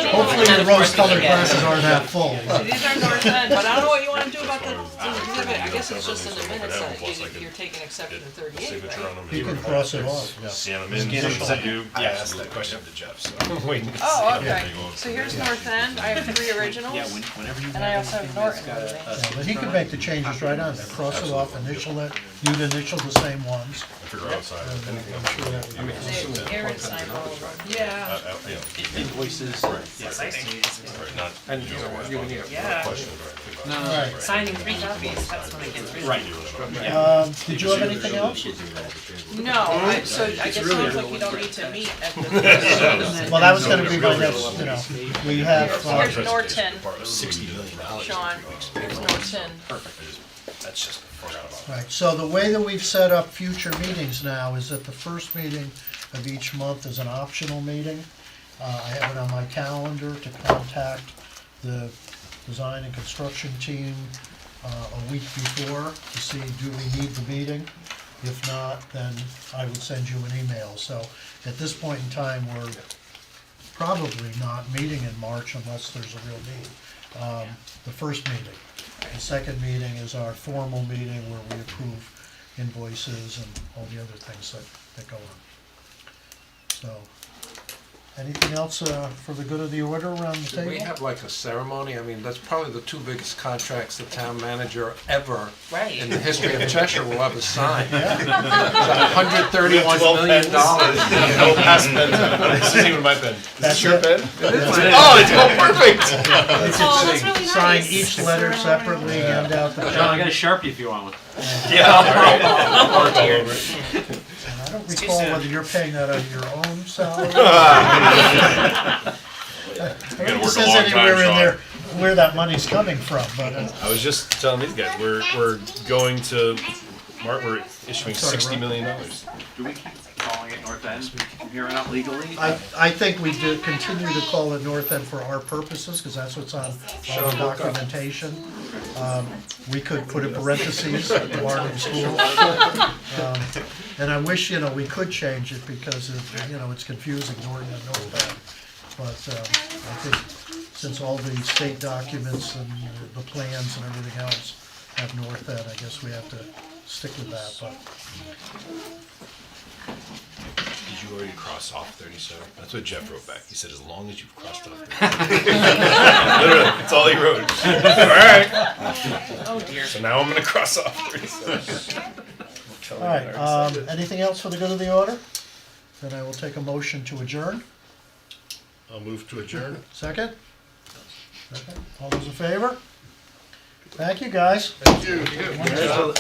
Hopefully the rose-colored glasses aren't half full. See, these are North End, but I don't know what you wanna do about the exhibit, I guess it's just in the minutes that you're taking exception to 38, Signature on right? them. You can cross it off, yeah. Scan them in, Scan them, send send them to you. I asked that question to Jeff, so I'm waiting to see. Oh, okay, there you go. so here's North End, I have 3 originals, Yeah, whenever you and I also have Norton. Yeah, but he can make the changes right on there, cross it off, initial it, you'd initial the same ones. I figure outside, And, anything I'm sure that would be- Aaron signed all of them. Yeah. yeah, invoices. right, not, And you know, you need a Yeah. questions or anything. All right. Signing 3 copies, that's when it gets really. Right. Did you have anything else? No, so I guess it sounds like you don't need to meet at the. Well, that was gonna be my next, you know, we have, Here's Norton, $60 million. Sean, here's Norton. That's just, forgot about right, so the way that we've set up future meetings now is that the first meeting of each month is an optional meeting. I have it on my calendar to contact the design and construction team a week before to see, do we need the meeting? If not, then I would send you an email. So at this point in time, we're probably not meeting in March unless there's a real need. The first meeting. The second meeting is our formal meeting where we approve invoices and all the other things that go on. So, anything else for the good of the order around the Do we table? have like a ceremony? I mean, that's probably the 2 biggest contracts the town manager ever Right. in the history of Cheshire will ever sign. It's $131 million. No past pen. This isn't even my pen. That's your it. pen? That's it. Oh, it's all perfect. Oh, that's really nice. Sign each letter separately, hand out the John, I got a pen. Sharpie if you want one. Oh, dear. And I don't recall soon. whether you're paying that out of your own salary. You gotta It work a says long anywhere time, in Sean. there where that money's coming from, but I was just telling these guys, we're going to, we're issuing Sorry, $60 Rob. million. Do we keep calling it North End from here on out legally? I think we do continue to call it North End for our purposes, because that's what's on all the documentation. We could put in parentheses, Barnum School. And I wish, we could change it because, it's confusing, Norton and North End. But I think since all the state documents and the plans and everything else have North End, I guess we have to stick with that, but. Did you already cross off 37? That's what Jeff wrote back. He said, as long as you've crossed off 37. Literally, that's all he wrote. All right. Oh, dear. So now I'm gonna cross off 37. All right, anything else for the good of the order? Then I will take a motion to adjourn. I'll move to adjourn. Second? Second. All those in favor? Thank you, guys. Thank you. Wonderful.